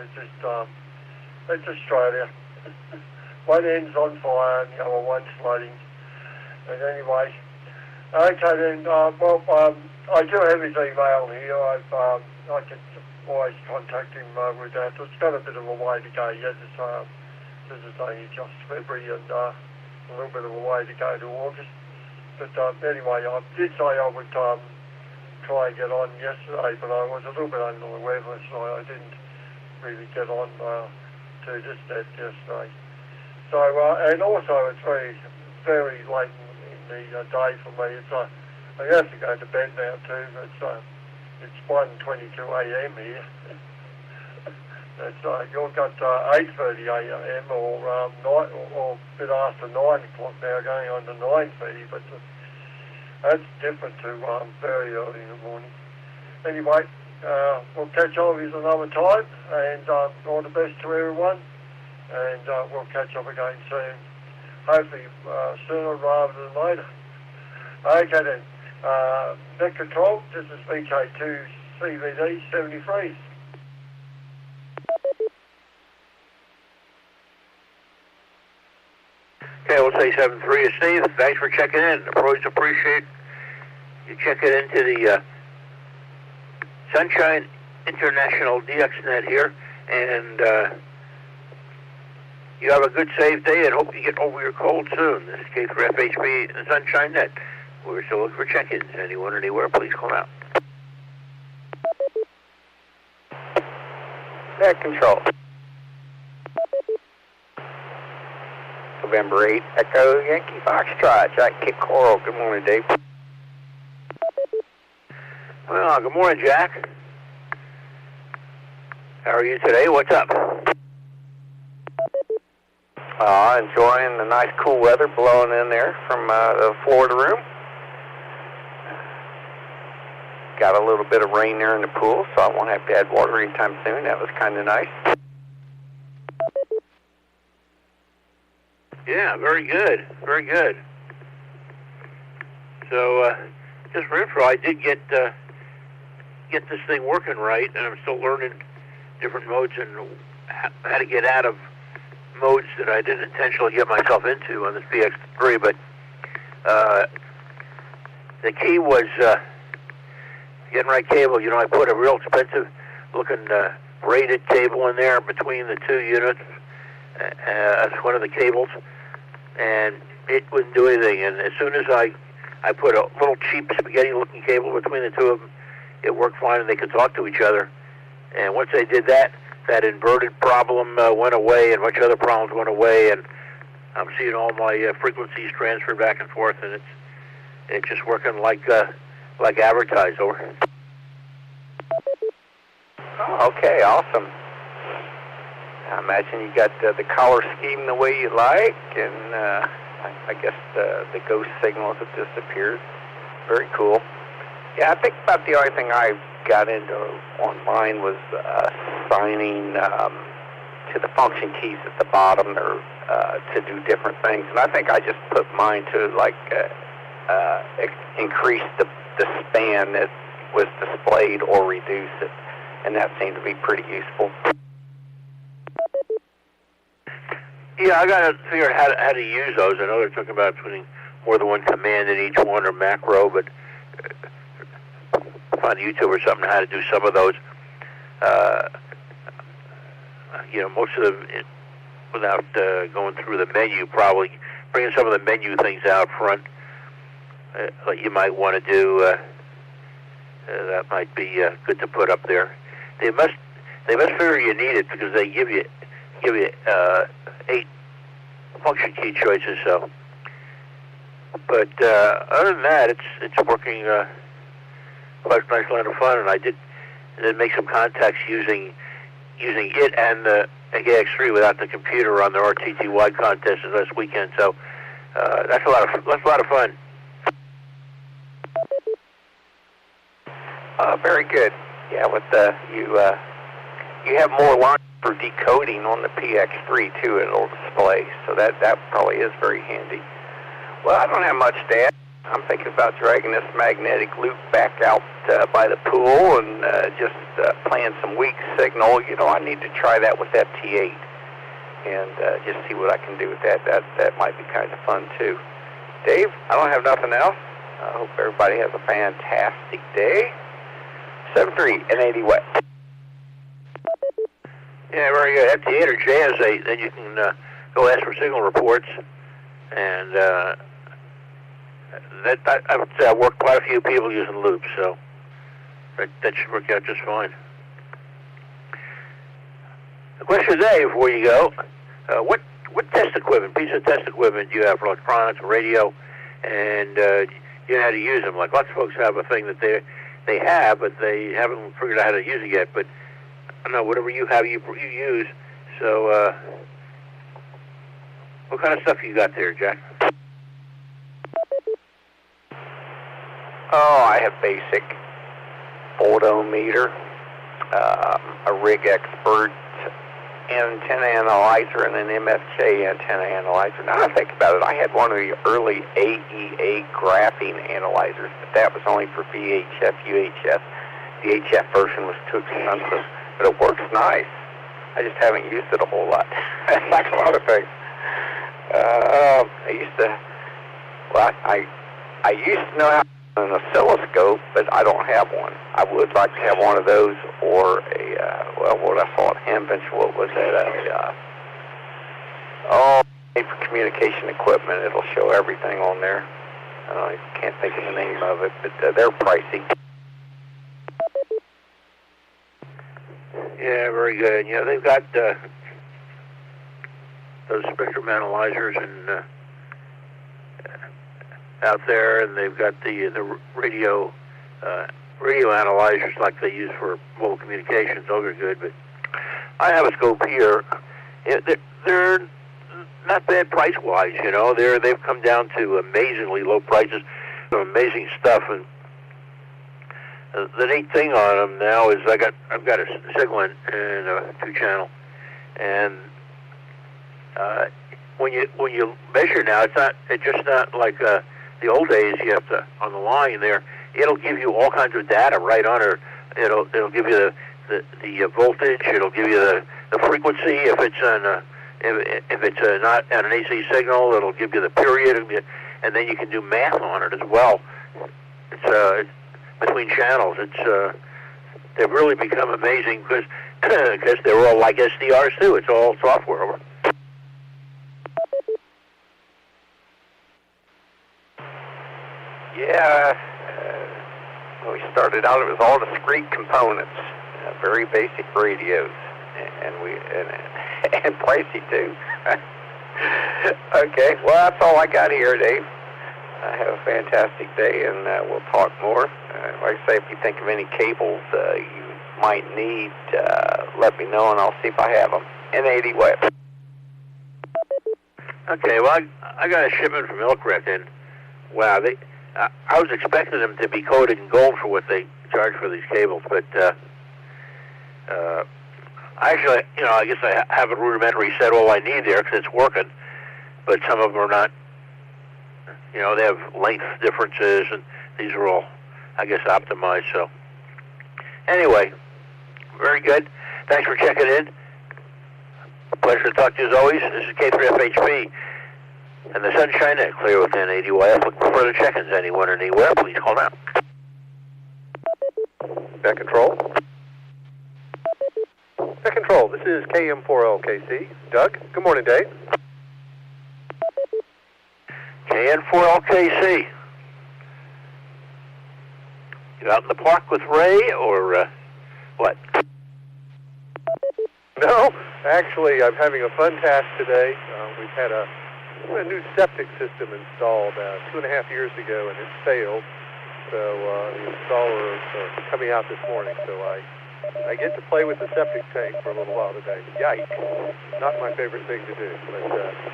It's Australia. One end's on fire and the other one's flooding. But anyway, okay then. I do have his email here. I can always contact him with that. It's got a bit of a way to go yet. This is only just February and a little bit of a way to go to August. But anyway, I did say I would try and get on yesterday, but I was a little bit under the weather, so I didn't really get on to this net yesterday. So, and also it's very, very late in the day for me. I have to go to bed now too. It's 1:22 a.m. here. You've got 8:30 a.m. or a bit after 9 o'clock now, going on to 9:30, but that's different to very early in the morning. Anyway, we'll catch up with you another time, and all the best to everyone, and we'll catch up again soon. Hopefully sooner rather than later. Okay then, net control, this is VK2 CVD 73. Okay, we'll say 7-3 is Steve. Thanks for checking in. I always appreciate you checking into the Sunshine International DXNet here. And you have a good, safe day, and hope you get over your cold soon. This is K3FHB and Sunshine Net. We're still looking for check-ins. Anyone, anywhere, please call out. Net control. November 8, Echo Yankee Foxtrot, Jack Cape Coral. Good morning, Dave. Well, good morning, Jack. How are you today? What's up? Enjoying the nice cool weather blowing in there from the Florida room. Got a little bit of rain there in the pool, so I won't have to add water anytime soon. That was kind of nice. Yeah, very good. Very good. So, just for info, I did get this thing working right, and I'm still learning different modes and how to get out of modes that I didn't intentionally get myself into on this PX3. But the key was getting right cable. You know, I put a real expensive-looking braided cable in there between the two units as one of the cables, and it wouldn't do anything. And as soon as I put a little cheap spaghetti-looking cable between the two of them, it worked fine, and they could talk to each other. And once they did that, that inverted problem went away, and a bunch of other problems went away, and I'm seeing all my frequencies transferred back and forth, and it's just working like advertised. Over. Oh, okay, awesome. I imagine you got the color scheme the way you like, and I guess the ghost signals have disappeared. Very cool. Yeah, I think about the only thing I got into on mine was assigning to the function keys at the bottom there to do different things, and I think I just put mine to like increase the span that was displayed or reduce it, and that seemed to be pretty useful. Yeah, I got to figure out how to use those. I know they're talking about putting more than one command in each one or macro, but find YouTube or something how to do some of those. most of them, without going through the menu, probably bringing some of the menu things out front that you might want to do. That might be good to put up there. They must figure you need it because they give you 8 function key choices. So, but other than that, it's working quite a nice line of fun. And I did make some contacts using it and the WX4E without the computer on the RTTY contest last weekend. So that's a lot of fun. Very good. Yeah, with you have more lines for decoding on the PX3 too. It'll display, so that probably is very handy. Well, I don't have much to add. I'm thinking about dragging this magnetic loop back out by the pool and just playing some weak signal. I need to try that with FT8 and just see what I can do with that. That might be kind of fun too. Dave, I don't have nothing else. I hope everybody has a fantastic day. 7-3 and 80 wet. Yeah, very good. FT8 or JS8, then you can go ask for signal reports, and I would say I worked quite a few people using loops, so that should work out just fine. The question today, before you go, what test equipment, piece of test equipment do you have for electronics and radio, and you know how to use them? Like lots of folks have a thing that they have, but they haven't figured out how to use it yet. But I don't know, whatever you have, you use. So, what kind of stuff you got there, Jack? Oh, I have basic photometer, a Rig Expert antenna analyzer, and an MFJ antenna analyzer. Now I think about it, I had one of the early AEA graphing analyzers, but that was only for VHF, UHF. The HF version was too expensive, but it works nice. I just haven't used it a whole lot. Like a lot of things. I used to know how to use an oscilloscope, but I don't have one. I would like to have one of those, or what I saw at Hambench, what was that? Made for communication equipment. It'll show everything on there. I can't think of the name of it, but they're pricey. Yeah, very good. They've got those spectrum analyzers and out there, and they've got the radio analyzers like they use for mobile communications. Those are good, but I have a scope here. They're not bad price-wise. They've come down to amazingly low prices, some amazing stuff. And the neat thing on them now is I've got a signal and a 2-channel, and when you measure now, it's just not like the old days. You have to on the line there. It'll give you all kinds of data right on it. It'll give you the voltage. It'll give you the frequency if it's not an AC signal. It'll give you the period, and then you can do math on it as well. It's between channels. They've really become amazing because they're all like SDRs too. It's all software. Yeah, when we started out, it was all discrete components, very basic radios, and pricey too. Okay, well that's all I got here, Dave. Have a fantastic day, and we'll talk more. Like I say, if you think of any cables you might need, let me know, and I'll see if I have them. N80 web. Okay, well I got a shipment from Ilcrest, and wow, I was expecting them to be coated in gold for what they charge for these cables, but actually, I guess I have a rudimentary set all I need there because it's working, but some of them are not. They have length differences, and these are all, I guess, optimized. So, anyway, very good. Thanks for checking in. Pleasure to talk to you as always. This is K3FHP. And the sun's shining clear within 80 YF. Look for further check-ins anyone or anywhere. Please call now. Back control. Net Control, this is KM4LKC. Doug, good morning, Dave. KN4LKC. You out in the park with Ray, or what? No, actually, I'm having a fun task today. We've had a new septic system installed 2.5 years ago, and it failed. So the installer is coming out this morning. So I get to play with the septic tank for a little while today. Yikes! Not my favorite thing to do. But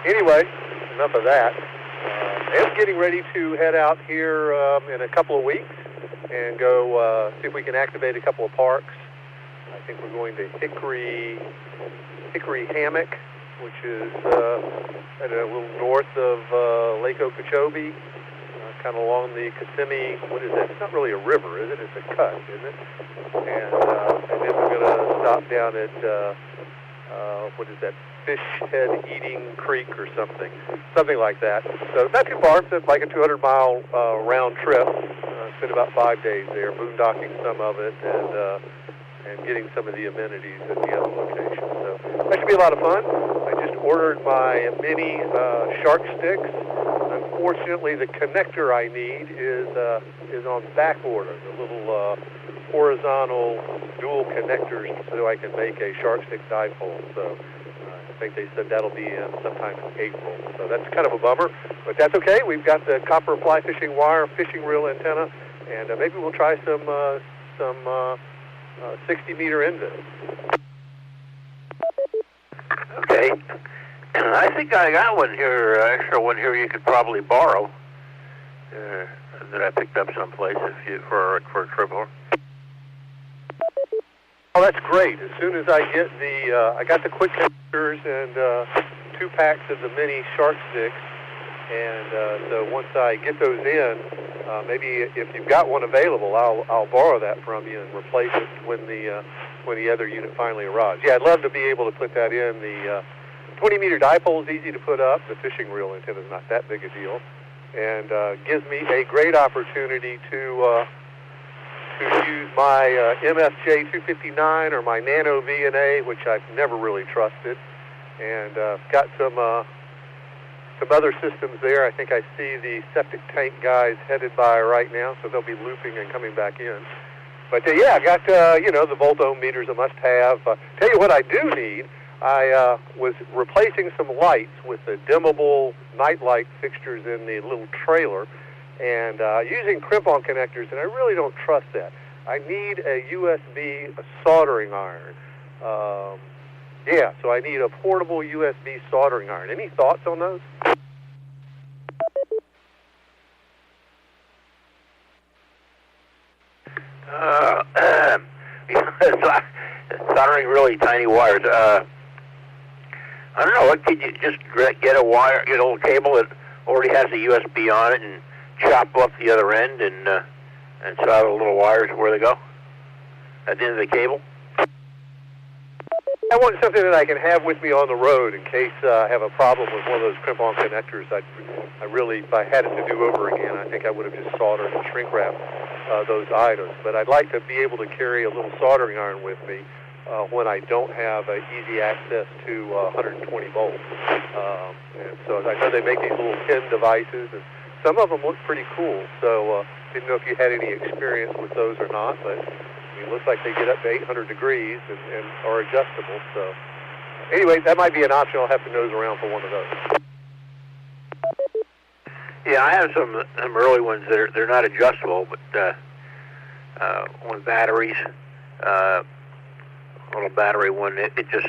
anyway, enough of that. I'm getting ready to head out here in a couple of weeks and go see if we can activate a couple of parks. I think we're going to Hickory Hammock, which is at a little north of Lake Okeechobee, kind of along the Kissimmee. What is that? It's not really a river, is it? It's a cut, isn't it? And then we're going to stop down at what is that? Fish Head Eating Creek or something like that. So not too far. It's like a 200-mile round trip. Spent about 5 days there, boondocking some of it and getting some of the amenities at the other locations. So that should be a lot of fun. I just ordered my mini shark sticks. Unfortunately, the connector I need is on back order. The little horizontal dual connectors so I can make a shark stick dipole. So I think they said that'll be in sometime in April. So that's kind of a bummer, but that's okay. We've got the copper fly fishing wire, fishing reel antenna, and maybe we'll try some 60-meter invest. Okay. I think I got one here, extra one here you could probably borrow. That I picked up someplace for a trip over. Oh, that's great. As soon as I get I got the quick connectors and 2 packs of the mini shark sticks, and so once I get those in, maybe if you've got one available, I'll borrow that from you and replace it when the other unit finally arrives. Yeah, I'd love to be able to put that in. The 20-meter dipole is easy to put up. The fishing reel antenna is not that big a deal, and gives me a great opportunity to use my MFJ 259 or my Nano VNA, which I've never really trusted, and got some other systems there. I think I see the septic tank guys headed by right now, so they'll be looping and coming back in. But yeah, I got the volt ohm meters, a must-have. Tell you what I do need. I was replacing some lights with the dimmable night light fixtures in the little trailer, and using crimp-on connectors, and I really don't trust that. I need a USB soldering iron. So I need a portable USB soldering iron. Any thoughts on those? Soldering really tiny wires. I don't know. What could you just get a wire, get a little cable that already has a USB on it, and chop off the other end, and solder the little wires where they go at the end of the cable? I want something that I can have with me on the road in case I have a problem with one of those crimp-on connectors. I really, if I had it to do over again, I think I would have just soldered and shrink-wrapped those items. But I'd like to be able to carry a little soldering iron with me when I don't have easy access to 120 volts. And so I know they make these little pin devices, and some of them look pretty cool. So didn't know if you had any experience with those or not, but it looks like they get up to 800 degrees and are adjustable. So anyway, that might be an option. I'll have to nose around for one of those. Yeah, I have some early ones that they're not adjustable, but on batteries, little battery one, it just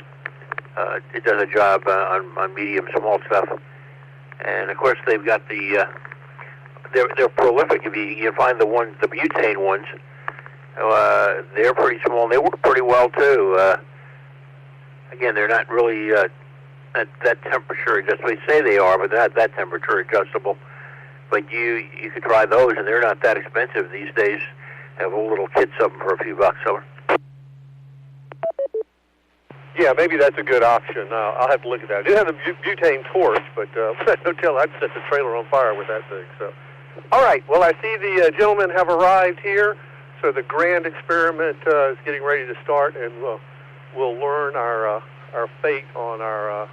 it does a job on medium small stuff. And of course they've got the they're prolific. If you find the butane ones, they're pretty small. They work pretty well too. Again, they're not really at that temperature adjustable. They say they are, but they're not that temperature adjustable. But you could try those, and they're not that expensive these days. Have a little kit something for a few bucks over. Yeah, maybe that's a good option. I'll have to look at that. I do have the butane torch, but no tell, I'd set the trailer on fire with that thing. So, all right. Well, I see the gentlemen have arrived here, so the grand experiment is getting ready to start, and we'll learn our fate on our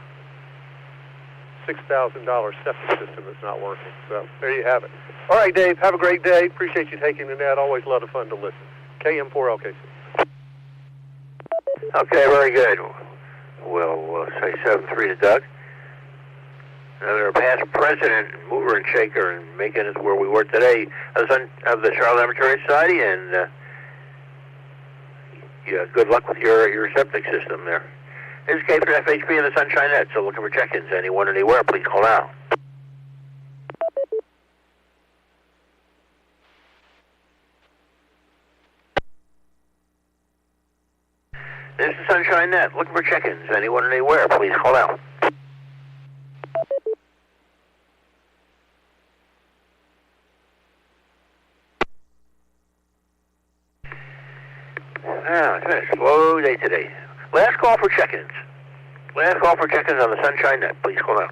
$6,000 septic system that's not working. So there you have it. All right, Dave, have a great day. Appreciate you taking the net. Always a lot of fun to listen. KM4LKC. Okay, very good. We'll say 7-3 to Doug. Another past president, mover and shaker, and making us where we were today of the Charlotte Amateur Society, and yeah, good luck with your septic system there. This is Kate from FHP and the Sunshine Net, so looking for check-ins. Anyone, anywhere, please call now. This is Sunshine Net, looking for check-ins. Anyone, anywhere, please call now. It's been a slow day today. Last call for check-ins. Last call for check-ins on the Sunshine Net. Please call now.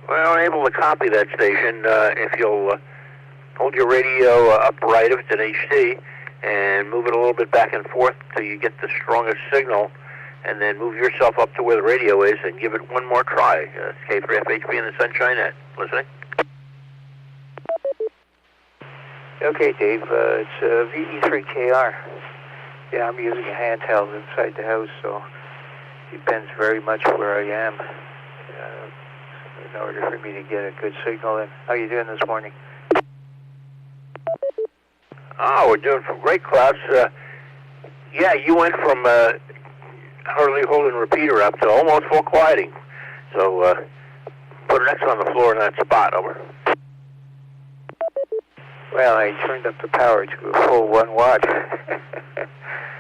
Well, I'm able to copy that station. If you'll hold your radio upright if it's an HD and move it a little bit back and forth till you get the strongest signal, and then move yourself up to where the radio is and give it one more try. It's K3FHP and the Sunshine Net. Listening? Okay, Dave, it's VE3KR. Yeah, I'm using a handheld inside the house, so it depends very much where I am in order for me to get a good signal in. How are you doing this morning? Oh, we're doing some great, Klaus. Yeah, you went from hardly holding repeater up to almost full quieting. So put an X on the floor in that spot. Over. Well, I turned up the power to a full 1 watt.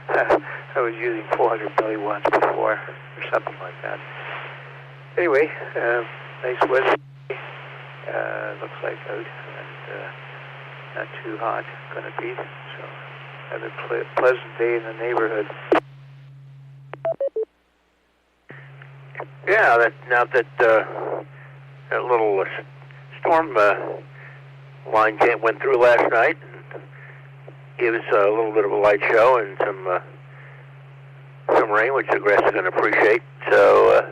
I was using 400 milliwatts before, or something like that. Anyway, nice weather. Looks like out, and not too hot gonna be. So have a pleasant day in the neighborhood. Yeah, now that that little storm line went through last night and gave us a little bit of a light show and some rain, which the grass is going to appreciate. So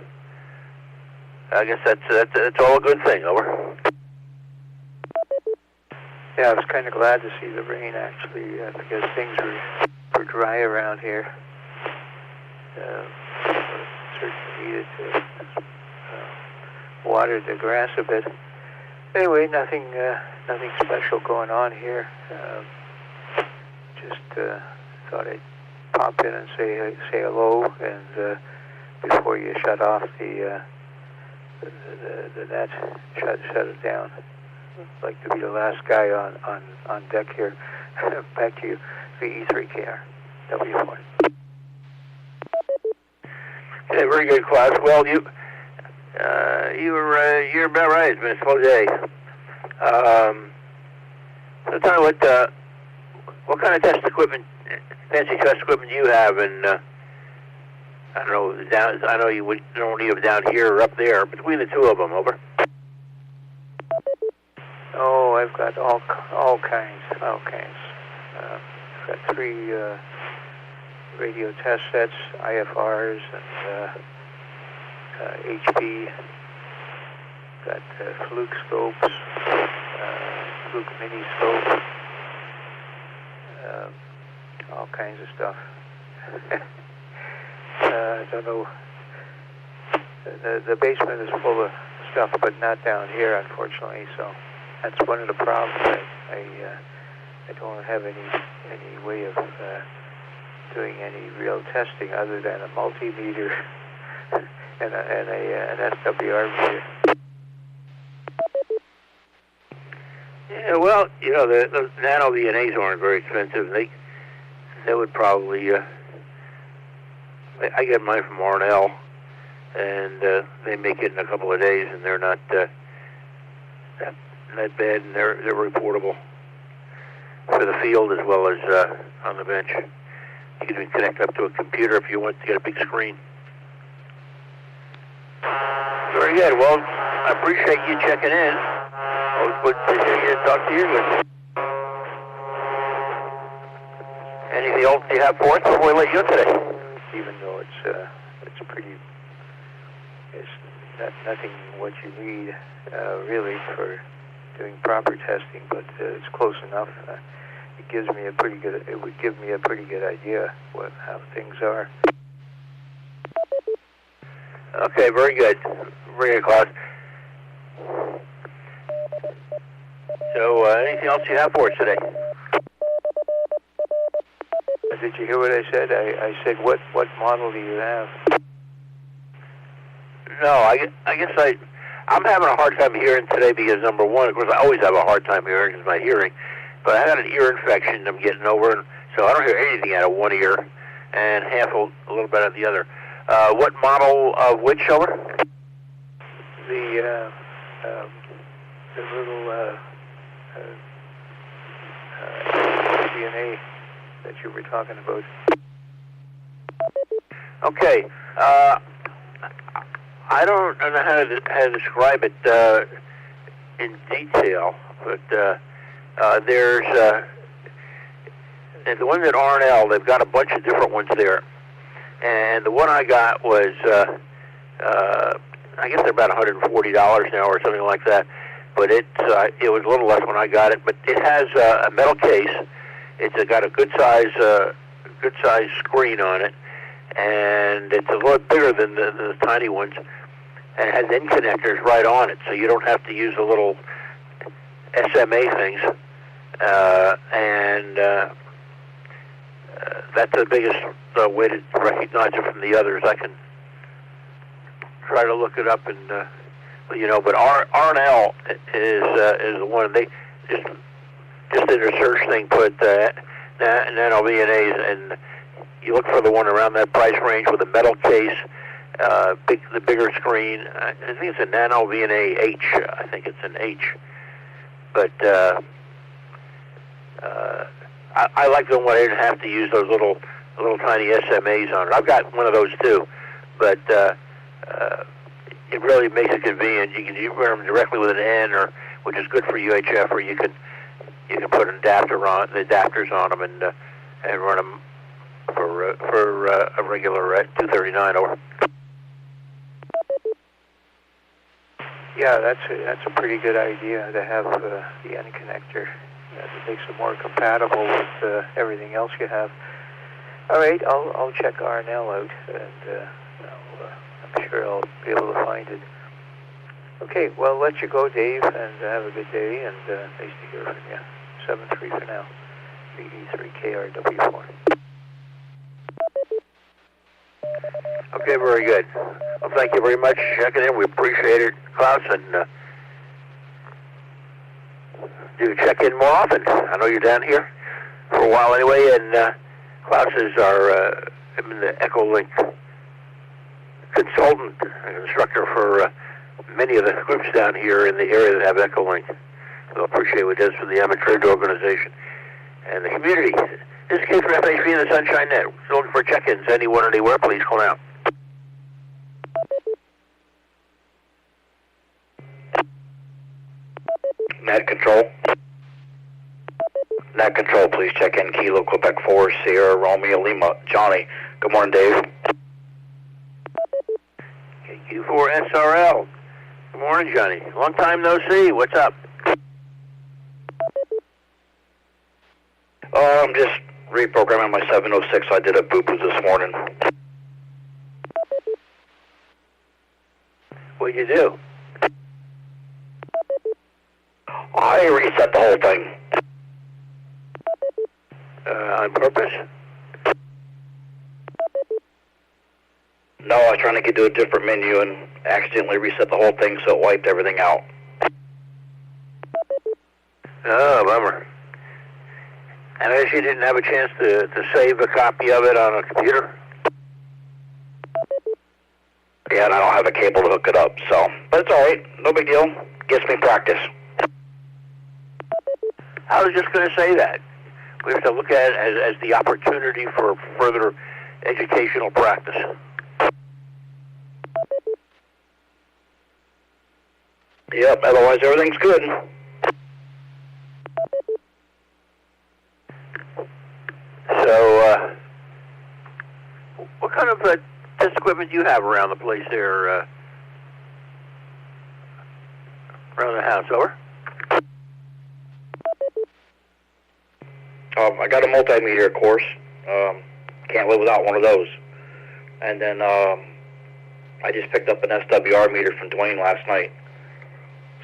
I guess that's all a good thing. Over. Yeah, I was kind of glad to see the rain actually because things were dry around here. Certainly needed to water the grass a bit. Anyway, nothing special going on here. Just thought I'd pop in and say hello, and before you shut off the net, shut it down. I'd like to be the last guy on deck here. Back to you, VE3KR, W4. Okay, very good, Klaus. Well, you're about right. It's been a slow day. So tell me what kind of test equipment, fancy test equipment do you have? And I don't know. I know you don't need them down here or up there. Between the two of them, over. Oh, I've got all kinds. I've got 3 radio test sets, IFRs, and HP. Got fluke scopes, fluke mini scope, all kinds of stuff. I don't know. The basement is full of stuff, but not down here, unfortunately. So that's one of the problems. I don't have any way of doing any real testing other than a multimeter and an SWR meter. Yeah, well, you know, the nano VNAs aren't very expensive. They would probably. I get mine from R&L, and they make it in a couple of days, and they're not that bad, and they're reportable for the field as well as on the bench. You can even connect up to a computer if you want to get a big screen. Very Very good. Well, I appreciate you checking in. Always good to hear you and talk to you. Anything else you have for us before we let you in today? Even though it's nothing what you need really for doing proper testing, but it's close enough. It would give me a pretty good idea how things are. Okay, very good. Very good, Klaus. So, anything else you have for us today? Did you hear what I said? I said, what model do you have? No, I guess I'm having a hard time hearing today because, number one, of course, I always have a hard time hearing because of my hearing. But I got an ear infection I'm getting over, and so I don't hear anything out of one ear and half a little bit out of the other. What model of which, over? The little DNA that you were talking about. Okay. I don't know how to describe it in detail, but there's the ones at ARRL. They've got a bunch of different ones there, and the one I got was I guess they're about $140 now or something like that. But it was a little less when I got it. But it has a metal case. It's got a good size screen on it, and it's a lot bigger than the tiny ones, and it has end connectors right on it, so you don't have to use the little SMA things. That's the biggest way to recognize it from the others. I can try to look it up and you know. But ARRL is the one they just in their search thing put nano VNAs, and you look for the one around that price range with a metal case, the bigger screen. I think it's a nano VNA H. I think it's an H. But I like the one I didn't have to use those little tiny SMAs on it. I've got one of those too, but it really makes it convenient. You can run them directly with an N, which is good for UHF, or you can put an adapters on them and run them for a regular 239 over. Yeah, that's a pretty good idea to have the end connector. It makes it more compatible with everything else you have. All right, I'll check RNL out, and I'm sure I'll be able to find it. Okay, well, I'll let you go, Dave, and have a good day, and nice to hear from you. 7-3 for now. VE3KRW4. Okay, very good. Well, thank you very much for checking in. We appreciate it, Klaus, and do check in more often. I know you're down here for a while anyway, and Klaus is our the ECHOLINK consultant and instructor for many of the groups down here in the area that have ECHOLINK. So I appreciate what it does for the amateur organization and the community. This is Keith from FHB and the Sunshine Net. So looking for check-ins anyone, anywhere, please call out. Net Control. Net Control, please check in Kilo, Quebec 4, Sierra, Romeo, Lima. Johnny. Good morning, Dave. KQ4 SRL. Good morning, Johnny. Long time no see. What's up? I'm just reprogramming my 706. I did a boo-boo this morning. What'd you do? I reset the whole thing. On purpose? No, I was trying to get to a different menu and accidentally reset the whole thing, so it wiped everything out. Oh, bummer. And I guess you didn't have a chance to save a copy of it on a computer? Yeah, and I don't have a cable to hook it up, so. But it's alright, no big deal. Gets me practice. I was just going to say that. We have to look at it as the opportunity for further educational practice. Yep, otherwise everything's good. So, what kind of test equipment do you have around the place there, around the house? Over? I got a multimeter, of course. Can't live without one of those. And then I just picked up an SWR meter from Dwayne last night.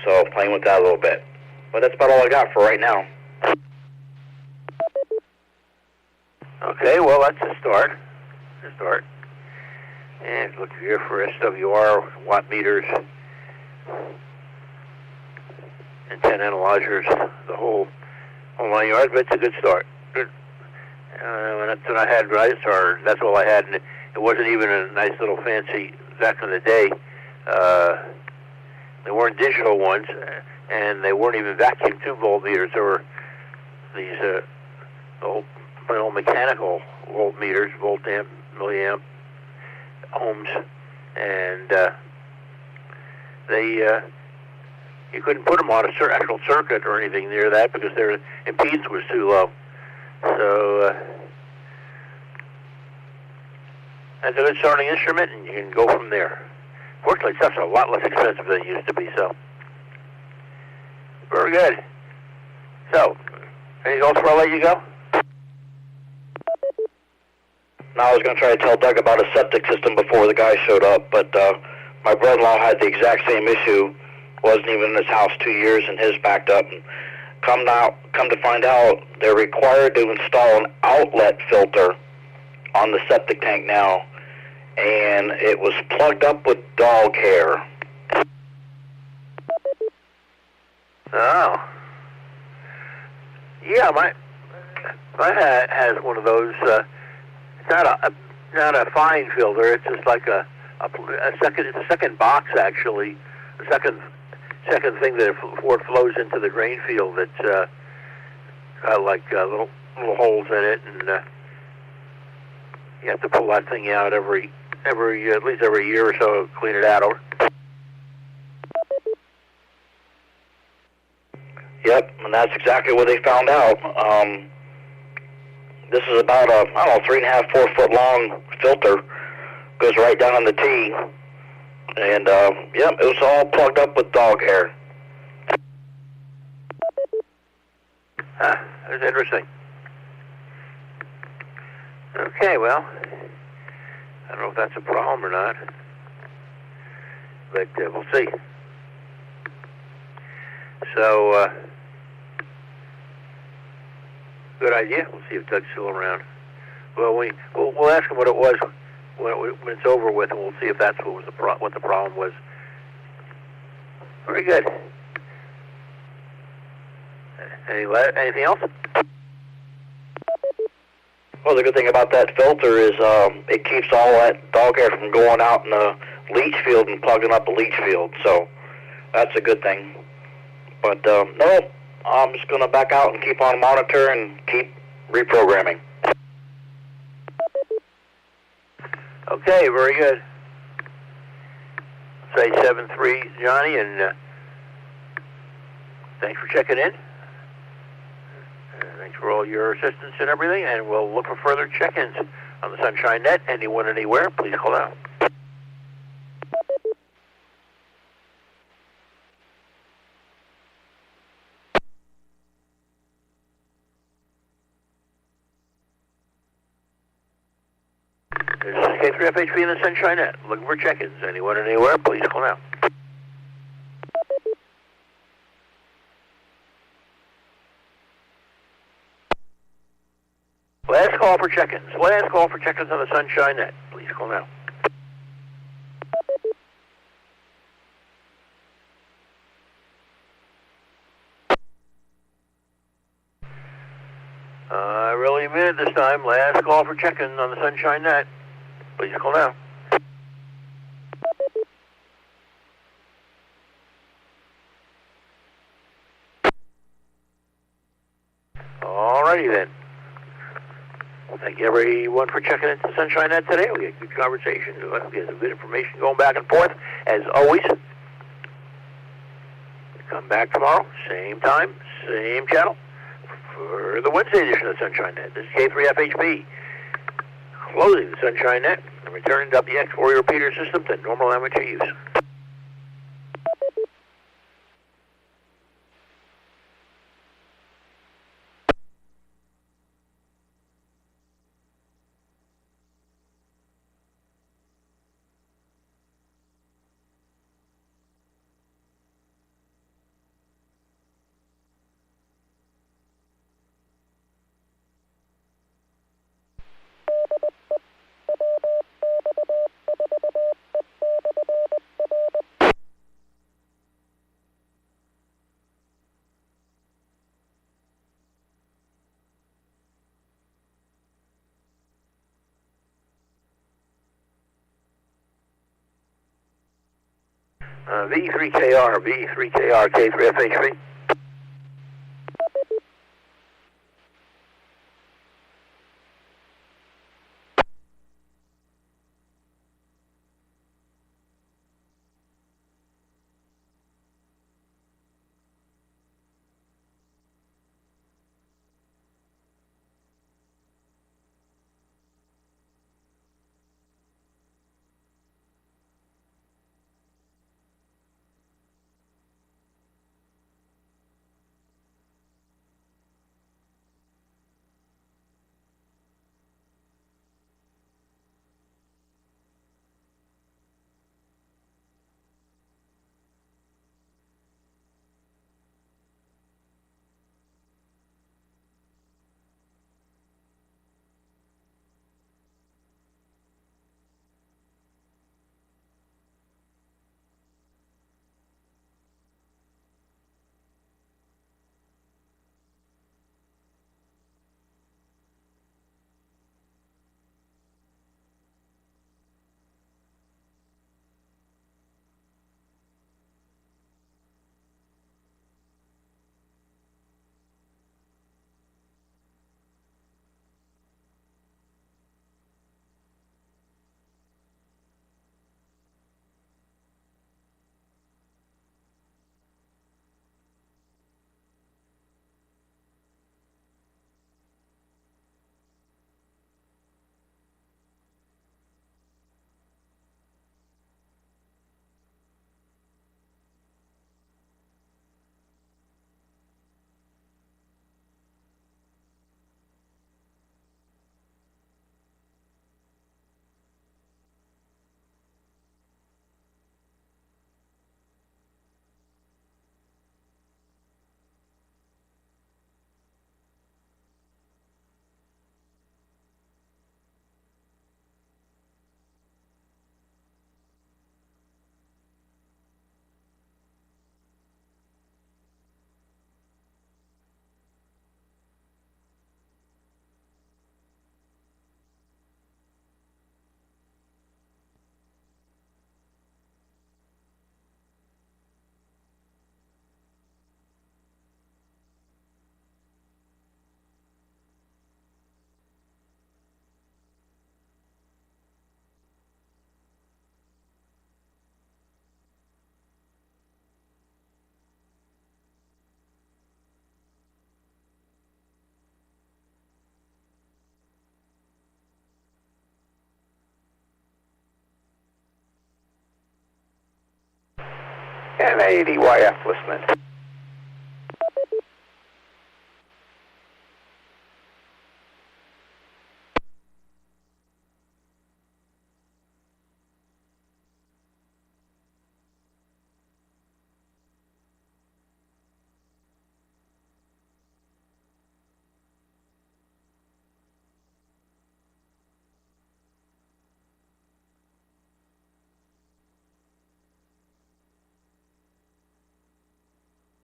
So playing with that a little bit. But that's about all I got for right now. Okay, well, that's a start. And look here for SWR, watt meters, and 10 analyzers, the whole 9 yards, but it's a good start. Good. And that's what I had, right? Or that's all I had, and it wasn't even a nice little fancy back in the day. They weren't digital ones, and they weren't even vacuum tube voltmeters. There were these old mechanical voltmeters, volt amp, milliamp, ohms, and you couldn't put them on a actual circuit or anything near that because their impedance was too low. So that's a good starting instrument, and you can go from there. Fortunately, stuff's a lot less expensive than it used to be, so very good. So, anything else before I let you go? Now I was going to try to tell Doug about a septic system before the guy showed up, but my brother-in-law had the exact same issue. Wasn't even in his house 2 years, and his backed up. And come to find out, they're required to install an outlet filter on the septic tank now, and it was plugged up with dog hair. Oh. Yeah, my has one of those. It's not a fine filter. It's just like a second. It's a second box actually. A second thing that before it flows into the drain field. That's got like little holes in it, and you have to pull that thing out at least every year or so. Clean it out. Over. Yep, and that's exactly what they found out. This is about a 3.5, 4 foot long filter. Goes right down on the T. And, yep, it was all plugged up with dog hair. That's interesting. Okay, well, I don't know if that's a problem or not, but we'll see. So, good idea. We'll see if Doug's still around. Well, we'll ask him what it was when it's over with, and we'll see if that's what the problem was. Very good. Anything else? Well, the good thing about that filter is it keeps all that dog hair from going out in the leach field and plugging up the leach field. So that's a good thing. But no, I'm just going to back out and keep on monitoring and keep reprogramming. Okay, very good. Say 7-3, Johnny, and thanks for checking in. Thanks for all your assistance and everything, and we'll look for further check-ins on the Sunshine Net. Anyone, anywhere, please call out. This is K3FHP in the Sunshine Net. Looking for check-ins. Anyone, anywhere, please call now. Last call for check-ins. Last call for check-ins on the Sunshine Net. Please call now. I really mean it this time. Last call for check-in on the Sunshine Net. Please call now. Alrighty then. Well, thank you everyone for checking into Sunshine Net today. We had good conversation. We had some good information going back and forth, as always. Come back tomorrow, same time, same channel, for the Wednesday edition of Sunshine Net. This is K3FHB, closing the Sunshine Net and returning WX4E repeater system to normal amateur use. V3KR, V3KR, K3FHB. And 80YF listening.